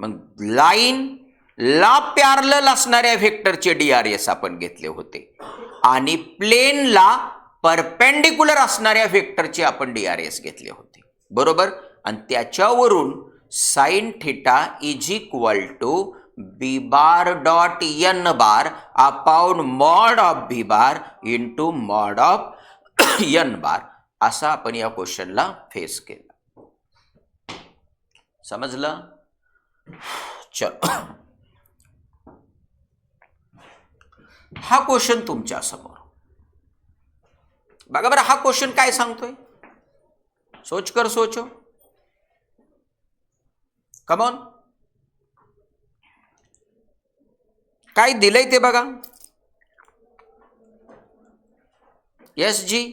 मग लाईन ला पॅरलल असणाऱ्या व्हेक्टरचे DRS आपण घेतले होते आणि प्लेनला परपेंडिक्युलर असणाऱ्या व्हेक्टरचे आपण DRS घेतले होते, बरोबर. आणि त्याच्यावरून sine theta is equal to B bar dot N bar upon mod of B bar into mod of N bar असा आपण या क्वेश्चनला फेस केला. समजलं? चलो, हा क्वेश्चन तुमच्या समोर बघा बरं. हा क्वेश्चन काय सांगतोय? सोच कर, सोचो, कम ऑन. काय दिलंय ते बघा. यस जी,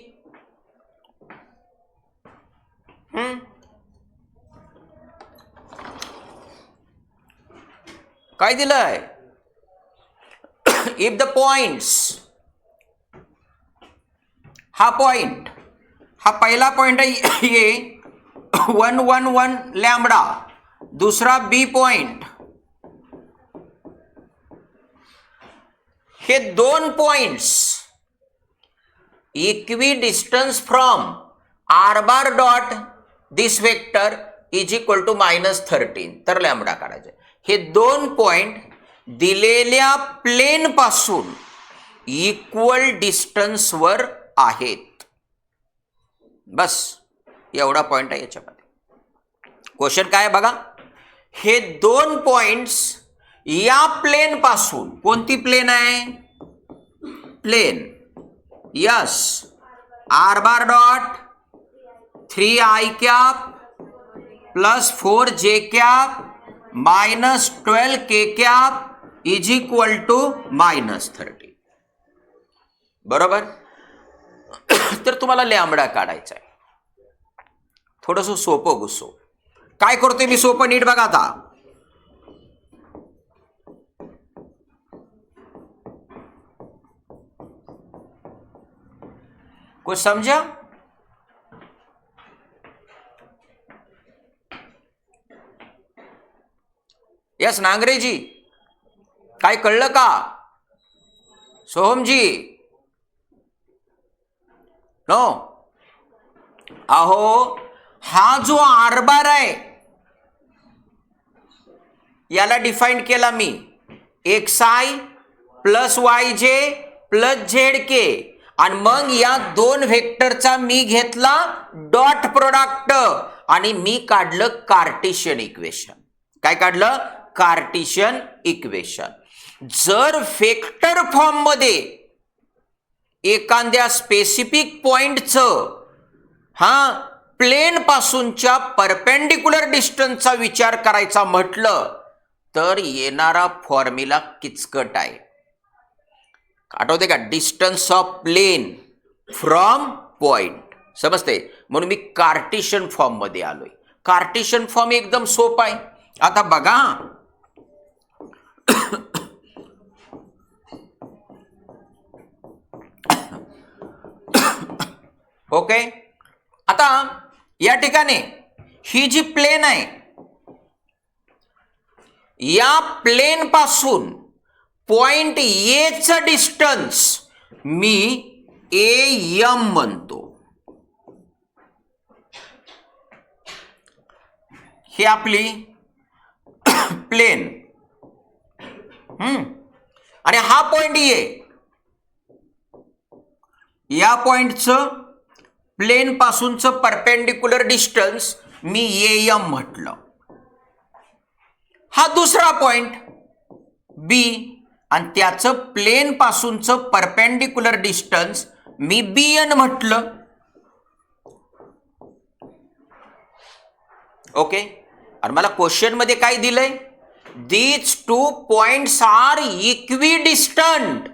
काय दिलंय? इफ द पॉइंट्स, हा पॉइंट, हा पहिला पॉइंट आहे ये 1 1 1 लॅम्बडा, दूसरा बी पॉइंट, हे दोन points equi distance from R bar dot this vector is equal to -13, तर लॅम्बडा काढायचे. हे दोन पॉइंट दिलेल्या प्लेन पासून इक्वल डिस्टन्सवर आहेत. बस एवढा पॉइंट आहे याच्यामध्ये. क्वेश्चन काय बघा. हे दोन पॉइंट्स या प्लेन पासून, कोणती प्लेन आहे? Plane yes, R bar dot 3i cap plus 4j cap minus 12k cap is equal to -30, बरोबर. तर तुम्हाला लॅम्बडा काढायचा आहे. थोडंसं सोपं गुस्सो. काय करतोय मी सोपं, नीट बघा आता. कुछ समझा? यस नांगरेजी, काय कळलं का? सोहमजी, नो. अहो, हा जो आर बार आहे याला डिफाईन केला मी xi plus yj plus zk, आणि मग या दोन व्हेक्टरचा मी घेतला डॉट प्रोडक्ट आणि मी काढलं कार्टेशियन इक्वेशन. काय काढलं? Cartesian equation. जर व्हेक्टर फॉर्म मध्ये एखाद्या स्पेसिफिक पॉइंटचं प्लेन पासूनच्या परपेंडिक्युलर डिस्टन्सचा विचार करायचा म्हटलं तर येणारा फॉर्म्युला किचकट आहे. आठवते का? Distance of plane from point. समजते? म्हणून मी कार्टेशियन फॉर्म मध्ये आलोय. कार्टेशियन फॉर्म एकदम सोपा आहे. आता बघा, ओके. आता या ठिकाणी ही जी प्लेन आहे, या प्लेन पासून पॉइंट ए चं डिस्टन्स मी AM म्हणतो. ही आपली प्लेन, आणि हा पॉइंट ए, या पॉइंटचं प्लेन पासूनचं परपेंडिक्युलर डिस्टन्स मी AM म्हटलं. हा दुसरा पॉइंट बी, आणि त्याचं प्लेन पासूनचं परपेंडिक्युलर डिस्टन्स मी BN म्हटलं. ओके. आणि मला क्वेश्चन मध्ये काय दिलंय? These two points are equidistant.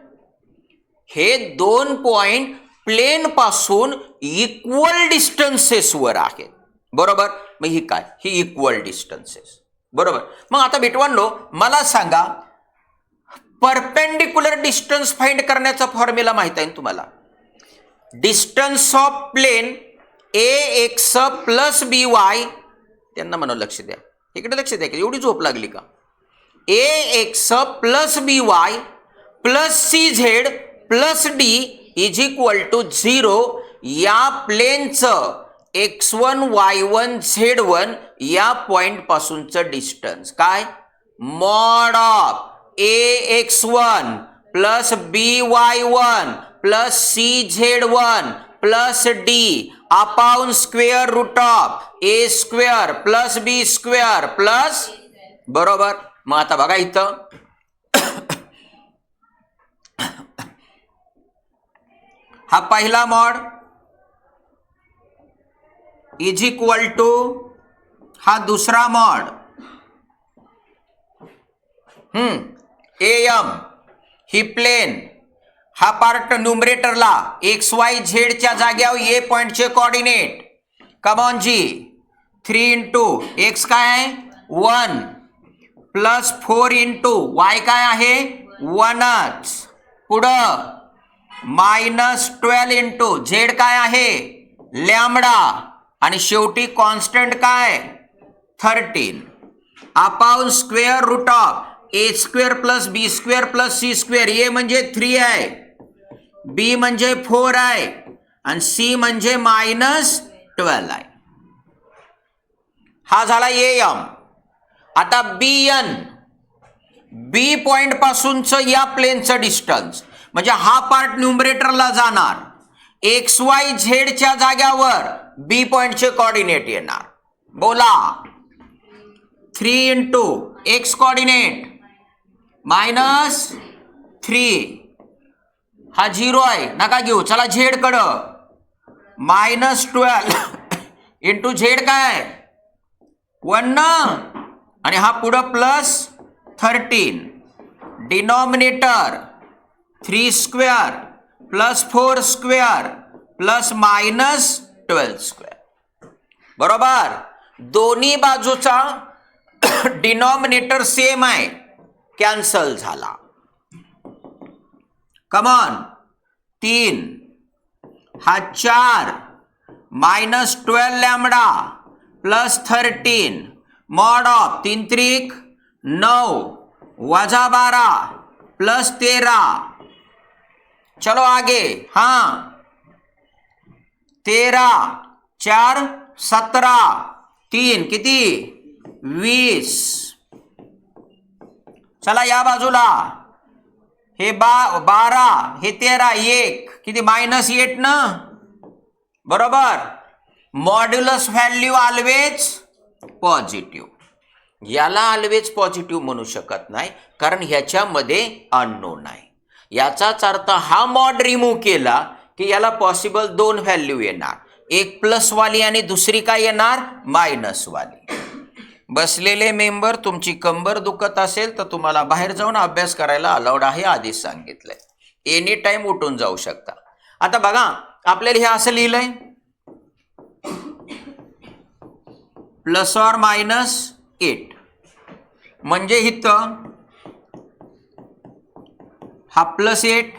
हे दोन पॉइंट प्लेन पासून इक्वल डिस्टन्सेसवर आहेत, बरोबर. मग ही काय? ही इक्वल डिस्टन्सेस, बरोबर. मग आता मित्रांनो मला सांगा, परपेंडिक्युलर डिस्टन्स फाइंड करण्याचा फॉर्म्युला माहित आहे तुम्हाला? Distance of plane AX plus BY, त्यांना म्हणून लक्ष द्या, इकडे लक्ष द्या, एवढी झोप लागली का? ax plus by plus cz plus d is equal to 0 या प्लेनचं x1 y1 z1 या पॉइंट पासूनचं डिस्टन्स काय? Mod of ax1 plus by1 plus cz1 plus d upon square root of a square plus b square plus, बरोबर. मग आता बघा इथं हा पहिला मॉड इज इक्वल टू हा दुसरा मॉड am ही प्लेन, हा पार्ट न्यूमरेटरला एक्स वाय झेड च्या जाग्यावर ए पॉइंटचे कोऑर्डिनेट. कमॉन जी 3 इंटू एक्स काय आहे 1 प्लस 4 इंटू वाय काय आहे 1च, पुढं -12 इंटू झेड काय आहे लॅम्बडा, आणि शेवटी कॉन्स्टंट काय 13 upon square root of A square plus B square plus C square. A म्हणजे 3 आहे, बी म्हणजे 4 आहे, आणि सी म्हणजे -12 आहे. हा झाला am. आता bn, बी पॉइंट पासूनचं या प्लेनचं डिस्टन्स, म्हणजे हा पार्ट न्यूमरेटरला जाणार, एक्स वाय झेडच्या जाग्यावर बी पॉइंटचे कोऑर्डिनेट येणार. बोला 3 इंटू एक्स कोऑर्डिनेट -3, हा 0 आहे नका घेऊ, चला झेड कडं -12 इंटू झेड काय 1 ना, आणि हा पुढं plus 13, denominator 3 square plus 4 square plus -12 square. बरोबर. दोन्ही बाजूचा डिनॉमिनेटर सेम आहे, कॅन्सल झाला. कमॉन 3, हा 4 -12 लॅम्बडा प्लस 13 मॉड ऑफ 3 त्रिक 9 वजा 12 प्लस 13. चलो आगे. हाँ 13 4 17 3 किती 20. चला या बाजूला हे 12 हे 13 1 किती -8 ना, बरोबर. Modulus value always positive. याला ऑलवेज पॉझिटिव्ह म्हणू शकत नाही, कारण ह्याच्यामध्ये अननोन आहे. याचाच अर्थ हा मॉड रिमूव्ह केला की याला पॉसिबल 2 व्हॅल्यू येणार, एक प्लस वाली आणि दुसरी काय येणार मायनस वाली. बसलेले मेंबर, तुमची कंबर दुखत असेल तर तुम्हाला बाहेर जाऊन अभ्यास करायला अलाउड आहे, आधीच सांगितलंय. एनी टाइम उठून जाऊ शकता. आता बघा आपल्याला हे असं लिहिलंय +or -8, म्हणजे इथं हा +8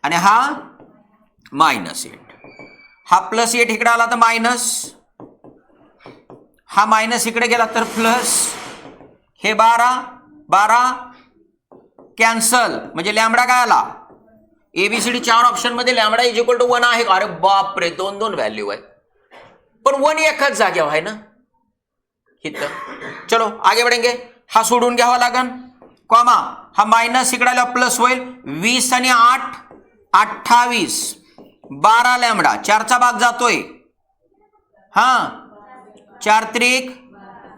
आणि हा -8. हा +8 इकडे आला तर मायनस, हा मायनस इकडे गेला तर प्लस, हे 12 कॅन्सल, म्हणजे लॅम्बडा काय आला एबीसीडी 4 ऑप्शन मध्ये लॅम्बडा इज इक्वल टू 1 आहे. अरे बाप रे, 2 व्हॅल्यू आहे, पण 1 एकाच जागेवर आहे ना इथं. चलो आगे बढ़ेंगे. हा सोडून घ्यावा लागन, कॉमा हा मायनस इकडे आला प्लस होईल. 20 आणि 8 28 12 लॅम्बडा 4चा भाग जातोय. हा 4 त्रिक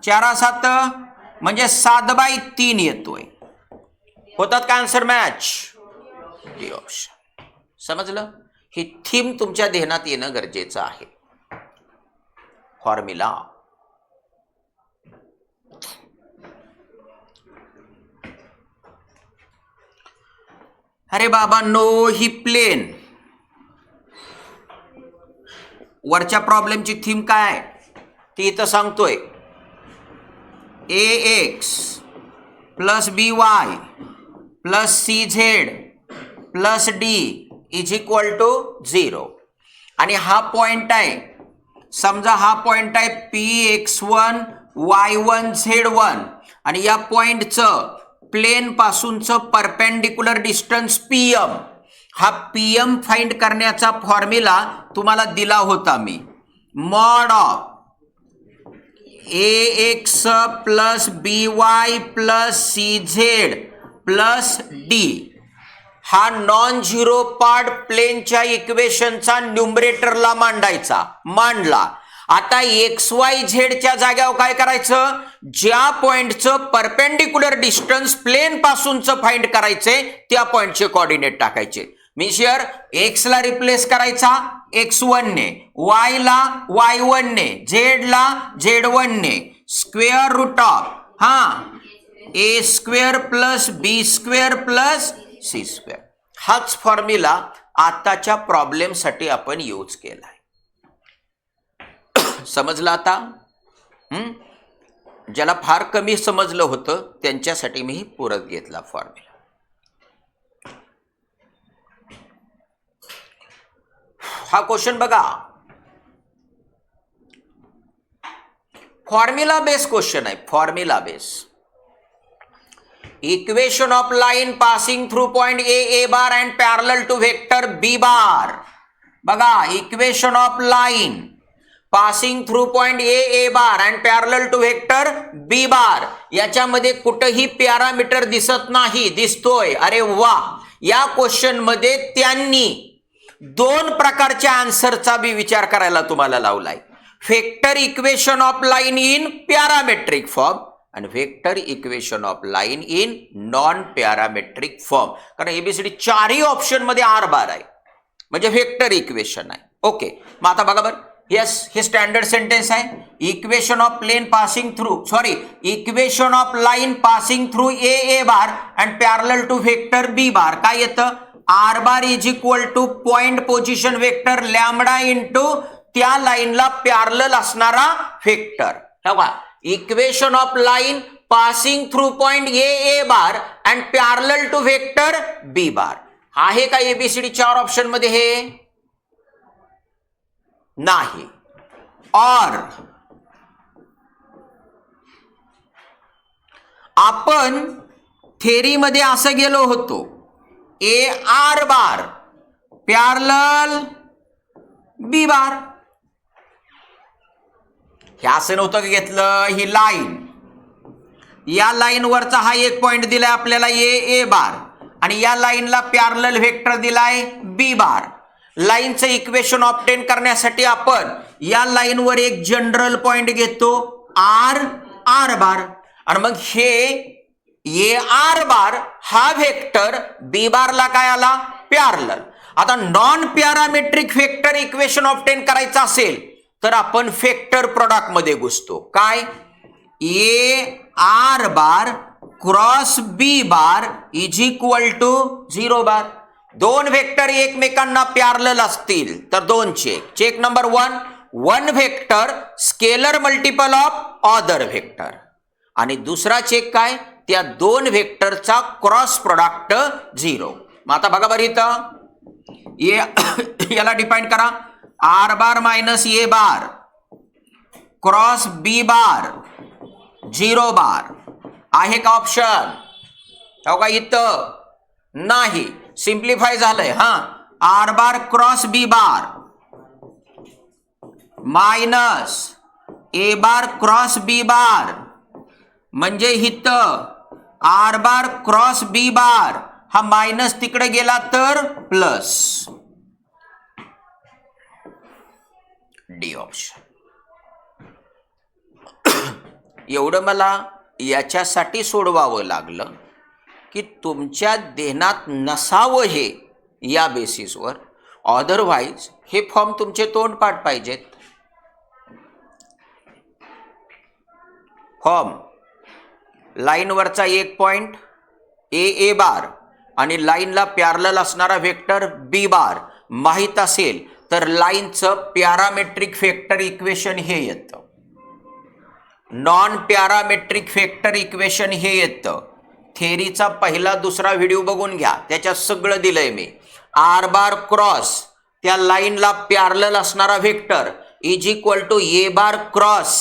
4 7 म्हणजे 7/3 येतोय. होतात का आन्सर मॅच? D option. समजलं? ही थीम तुमच्या ध्यानात येणं गरजेचं आहे. फॉर्म्युला अरे बाबा नो, ही प्लेन वरच्या प्रॉब्लेमची थीम काय आहे ती इथं सांगतोय. ax plus by plus cz plus d is equal to 0, आणि हा पॉइंट आहे समजा हा पॉइंट आहे Px1 y1 z1 आणि या पॉइंटचं प्लेन पासूनचं परपेंडिक्युलर डिस्टन्स PM. हा PM फाइंड करण्याचा फॉर्म्युला तुम्हाला दिला होता मी. Mod of AX plus BY plus CZ plus D. हा नॉन झिरो पार्ट प्लेनच्या इक्वेशनचा न्यूमरेटरला मांडला. आता XYZ च्या जागेवर काय करायचं, ज्या पॉइंटचं परपेंडिक्युलर डिस्टन्स प्लेन पासूनचं फाइंड करायचंय त्या पॉइंटचे कोऑर्डिनेट टाकायचे. मिशर X ला रिप्लेस करायचा X1 ने, Y ला Y1 ने, Z ला Z1 ने, square root of A square plus B square plus C square. हाच फॉर्म्युला आताच्या प्रॉब्लेम साठी आपण यूज केलाय. समजलं आता? ज्याला फार कमी समजलं होतं त्यांच्यासाठी मी परत घेतला फॉर्म्युला. हा क्वेश्चन बघा, फॉर्म्युला बेस क्वेश्चन आहे. Formula base equation of line passing through point A bar and parallel to vector B bar. बघा, equation of line passing through point A bar and parallel to vector B bar. याच्यामध्ये कुठेही parameter दिसत नाही, दिसतोय. अरे वा, या question मध्ये त्यांनी दोन प्रकारच्या आन्सरचा बी विचार करायला तुम्हाला लावलाय. Vector equation of line in parametric form आणि vector equation of line in non parametric form. कारण ABCD चारही ऑप्शन मध्ये R बार आहे, म्हणजे वेक्टर इक्वेशन आहे. ओके, मग आता बघा बरं. यस, हे स्टँडर्ड सेंटेन्स आहे. Equation of plane passing through equation of line passing through A bar and parallel to vector B bar. काय येतं, R bar is equal to point position vector lambda into त्या लाईनला parallel असणारा vector. बघा, equation of line passing through point A bar and parallel to vector B bar. आहे का ABCD चार option मध्ये? हे नाही. और आपण थेरी मध्ये असं गेलो होतो, AR बार पॅरलल B बार. हे असं नव्हतं की घेतलं, ही लाईन, या लाईन वरचा हा एक पॉइंट दिलाय आपल्याला A बार आणि या लाईनला पॅरलल वेक्टर दिलाय B बार. लाईनचं इक्वेशन ऑब्टेन करण्यासाठी आपण या लाईनवर एक जनरल पॉइंट घेतो R बार आणि मग हे AR बार हा वेक्टर B बारला काय आला, पॅरलल. आता non parametric vector equation obtain करायचं असेल तर आपण वेक्टर प्रोडक्ट मध्ये घुसतो. काय, AR bar cross B bar is equal to 0 bar. दोन वेक्टर एकमेकांना पॅरलल असतील तर दोन check number 1 vector scalar multiple of other vector आणि दुसरा चेक काय, त्या दोन वेक्टरचा क्रॉस प्रोडक्ट 0. मग आता बघा बरं, इथं याला डिफाइन करा, R bar minus A bar cross B बार 0 बार. आहे का ऑप्शन? का इथं नाही, सिंप्लिफाय झालंय. R bar cross B bar minus A bar cross B बार, म्हणजे इथं R बार क्रॉस B बार हा मायनस तिकडे गेला तर प्लस. D option. एवढं मला याच्यासाठी सोडवावं लागलं की तुमच्या देण्यात नसावं हे, या बेसिसवर. अदरवाईज हे फॉर्म तुमचे तोंडपाठ पाहिजेत. फॉर्म लाईनवरचा एक पॉइंट A बार आणि लाईनला पॅरलल असणारा वेक्टर B बार माहित असेल तर लाईनचं पॅरामेट्रिक वेक्टर इक्वेशन हे येतं, नॉन पॅरामेट्रिक वेक्टर इक्वेशन हे येतं. थेरीचा पहिला दुसरा व्हिडिओ बघून घ्या, त्याच्यात सगळं दिलंय मी. R बार क्रॉस त्या लाईनला पॅरलल असणारा vector is equal to A bar cross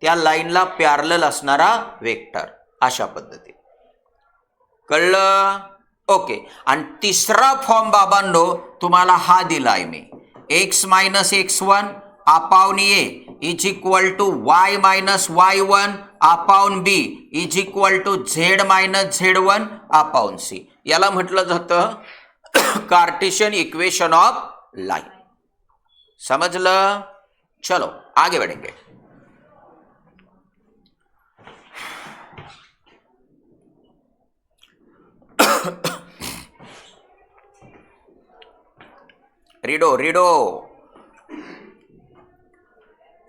त्या लाईनला पॅरलल असणारा वेक्टर. अशा पद्धती कळलं? ओके. आणि तिसरा फॉर्म बाबांनो तुम्हाला हा दिलाय मी, X minus x1 upon A is equal to Y minus y1 upon B is equal to Z minus z1 upon C. याला म्हटलं जातं कार्टेशियन इक्वेशन ऑफ लाइन. समझलं? चलो आगे बढ़ेंगे. रीडो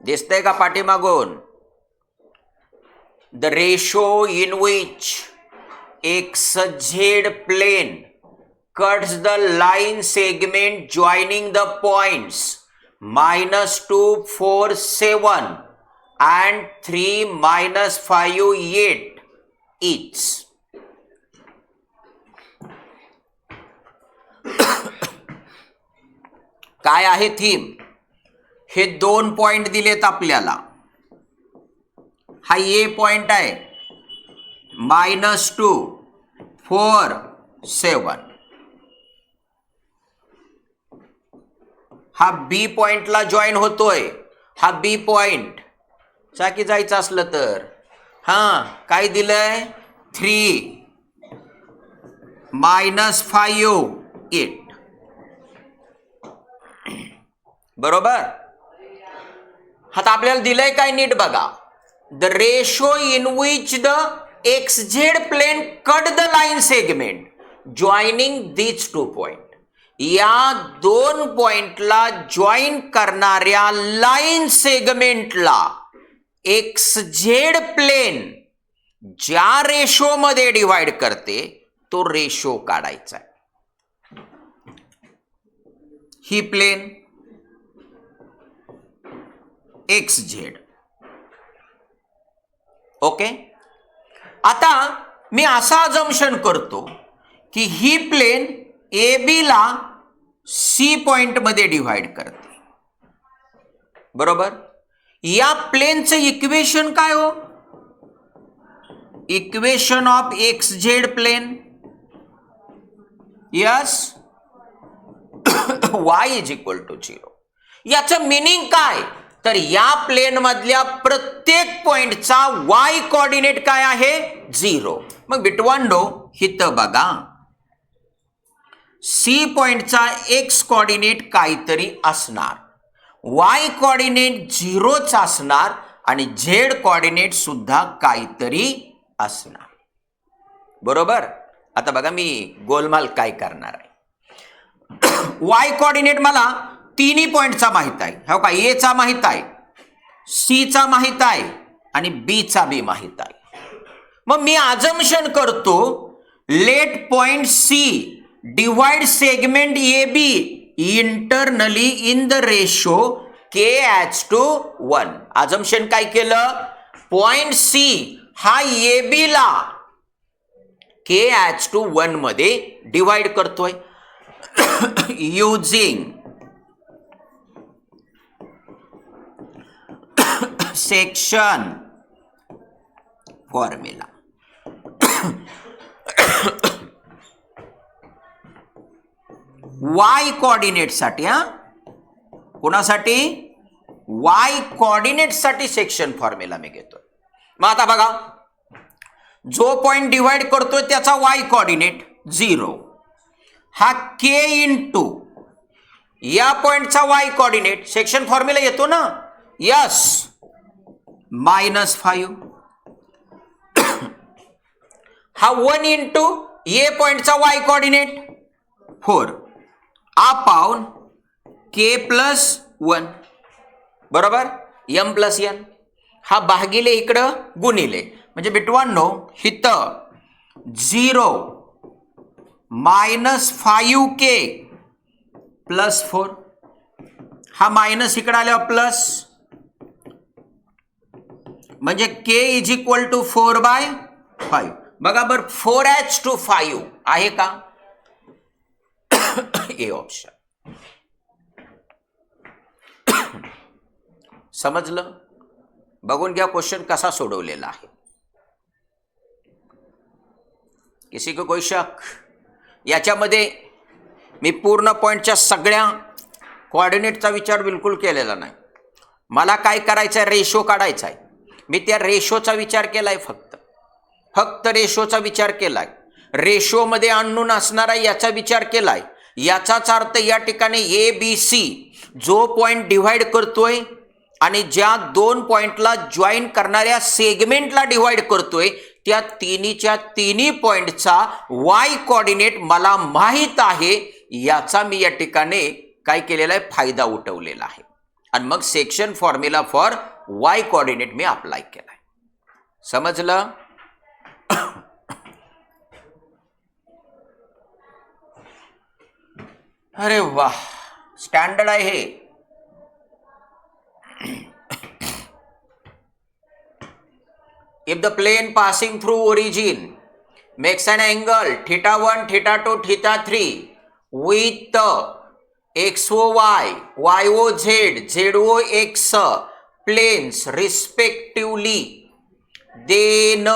दिसतंय का पाठीमागून? The ratio in which XZ plane cuts the line segment joining the points -2, 4, 7 and 3, -5, 8 each. काय आहे थीम? हे 2 पॉइंट दिलेत आपल्याला. हा ए पॉइंट आहे -2, 4, 7. हा बी पॉइंटला जॉईन होतोय. हा बी पॉइंट चाकी जायचं असलं तर काय दिलंय? 3, -5, 8. बरोबर? आता आपल्याला दिलंय काय नीट बघा. The ratio in which the XZ plane cut the line segment joining these 2 point. या 2 पॉइंटला जॉईन करणाऱ्या लाईन सेगमेंटला XZ प्लेन ज्या रेशो मध्ये डिवाइड करते तो रेशो काढायचा. ही प्लेन XZ. ओके. आता मी असा अजम्पशन करतो की ही प्लेन ए बी ला सी पॉइंट मध्ये डिवाइड करते. बरोबर? या प्लेनचं इक्वेशन काय हो? Equation of XZ plane. Yes. y is equal to 0. याचं मिनिंग काय? तर या प्लेन मधल्या प्रत्येक पॉइंटचा y कोऑर्डिनेट काय आहे? 0. मग बिटवांडो हिथं बघा, सी पॉइंटचा x कोऑर्डिनेट काहीतरी असणार, y कोऑर्डिनेट 0च असणार आणि z कोऑर्डिनेट सुद्धा काहीतरी असणार. बरोबर? आता बघा मी गोलमाल काय करणार आहे. y कोऑर्डिनेट मला तिन्ही पॉइंटचा माहित आहे. हो का? ए चा माहित आहे, सी चा माहित आहे आणि बी चा बी माहित आहे. मग मी अजम्पशन करतो let point C divide segment A B internally in the ratio k:1. Assumption काय केलं? पॉइंट सी हा ए बी ला k:1 मध्ये डिवाइड करतोय using section formula. Y coordinate साठी, कोणासाठी? वाय कोऑर्डिनेट साठी सेक्शन फॉर्म्युला मी घेतोय. मग आता बघा, जो पॉइंट डिवाइड करतोय त्याचा वाय कोऑर्डिनेट 0. हा k इंटू या पॉइंटचा वाय कोऑर्डिनेट सेक्शन फॉर्म्युला येतो ना? यस. -5. हा 1 इंटू ए पॉइंटचा वाय कोऑर्डिनेट 4 अपाऊन k+1. बरोबर? m+n. हा भागिले इकडं गुणिले, म्हणजे बिटवांनो हिथं 0 -5k +4. हा मायनस इकडे आल्यावर प्लस, म्हणजे k इज इक्वल टू 4/5. बघा बर, 4h/5 आहे का? A option. समजलं? बघून घ्या क्वेश्चन कसा सोडवलेला आहे. किसी को कोई शक? याच्यामध्ये मी पूर्ण पॉईंटच्या सगळ्या कोऑर्डिनेटचा विचार बिलकुल केलेला नाही. मला काय करायचं आहे, रेशो काढायचा आहे. मी त्या रेशोचा विचार केलाय, फक्त रेशोचा विचार केलाय. रेशोमध्ये अननोन असणारा याचा विचार केलाय. याचाच अर्थ या ठिकाणी ए बी सी जो पॉईंट डिव्हाइड करतोय आणि ज्या दोन पॉईंटला जॉईन करणाऱ्या सेगमेंटला डिव्हाइड करतोय त्या तिन्हीच्या तिन्ही पॉईंटचा वाय कोऑर्डिनेट मला माहीत आहे, याचा मी या ठिकाणी काय केलेला आहे, फायदा उठवलेला आहे. आणि मग section formula for Y coordinate me apply केलाय. समजलं? अरे वाह, स्टँडर्ड आहे हे. If the plane passing through origin makes an angle θ1, θ2, θ3 with XOY, YOZ, ZOX planes respectively, then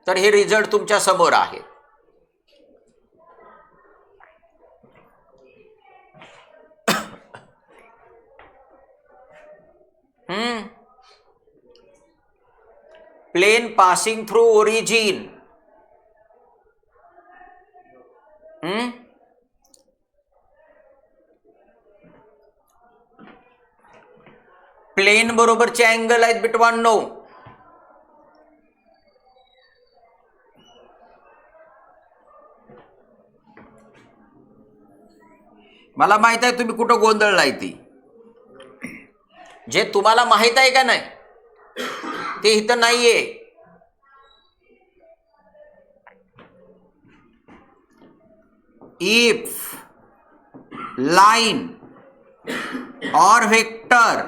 तर हे रिझल्ट तुमच्या समोर आहे. Plane passing through origin, plane बरोबरचे अँगल आहेत बिटवांनो. मला माहित आहे तुम्ही कुठं गोंधळलाय. ती जे तुम्हाला माहित आहे का नाही ते इथं नाहीये. If line or vector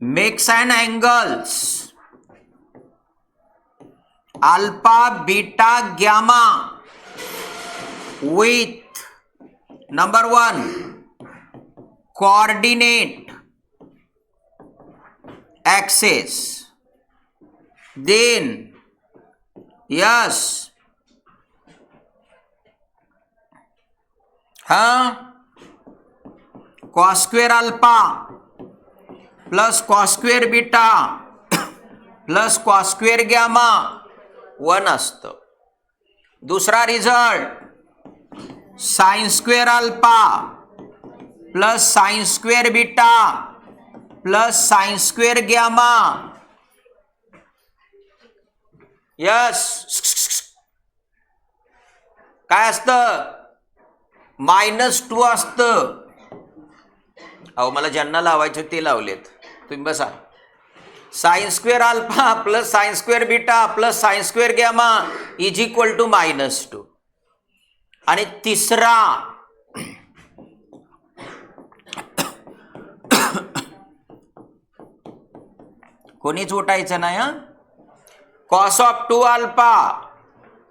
makes an angles alpha beta gamma with number 1 coordinate axis, then yes cos square alpha plus cos square beta plus cos square gamma 1 असतं. दुसरा result sign square alpha plus sine square beta plus sine square gamma. Yes, काय असतं, -2 असतं. अहो मला ज्यांना लावायचे ते लावलेत, तुम्ही बसा. Sine square alpha plus sine square beta plus sine square gamma is equal to -2. आणि तिसरा कोणीच उठायचं नाही. Cos of 2 alpha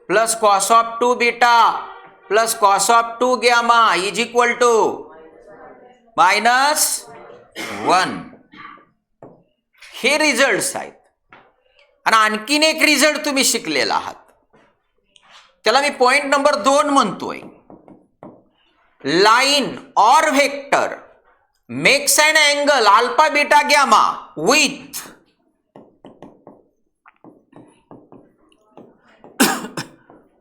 plus cos of 2 beta plus cos of 2 gamma is equal to -1. हे रिझल्ट आहेत. आणि आणखीन एक रिझल्ट तुम्ही शिकलेला आहात, त्याला मी पॉइंट नंबर 2 म्हणतोय. Line or vector makes an angle alpha beta gamma with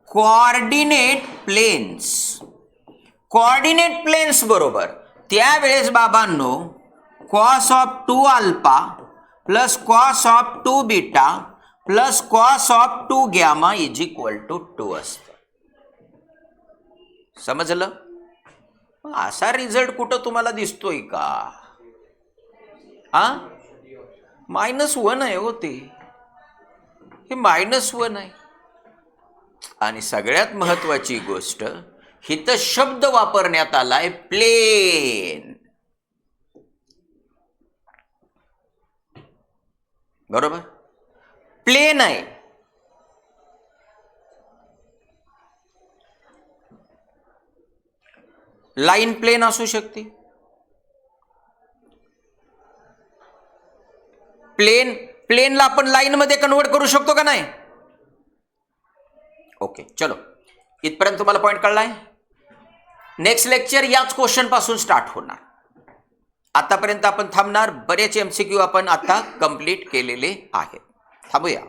coordinate planes. Coordinate planes बरोबर त्यावेळेस बाबांनो cos of 2 alpha plus cos of 2 beta plus cos of 2 gamma is equal to 2 असतं. समजलं? असा रिझल्ट कुठं तुम्हाला दिसतोय का? -1 आहे हो ते. हे -1 आहे. आणि सगळ्यात महत्वाची गोष्ट, हिथं शब्द वापरण्यात आलाय प्लेन. बरोबर, प्लेन आहे. लाईन प्लेन असू शकते, प्लेनला आपण लाईन मध्ये कन्वर्ट करू शकतो का नाही? ओके, चलो इथपर्यंत तुम्हाला पॉईंट कळलाय. नेक्स्ट लेक्चर याच क्वेश्चन पासून स्टार्ट होणार. आतापर्यंत आपण थांबणार. बरेच MCQ आपण आता कंप्लीट केलेले आहेत. थांबूया.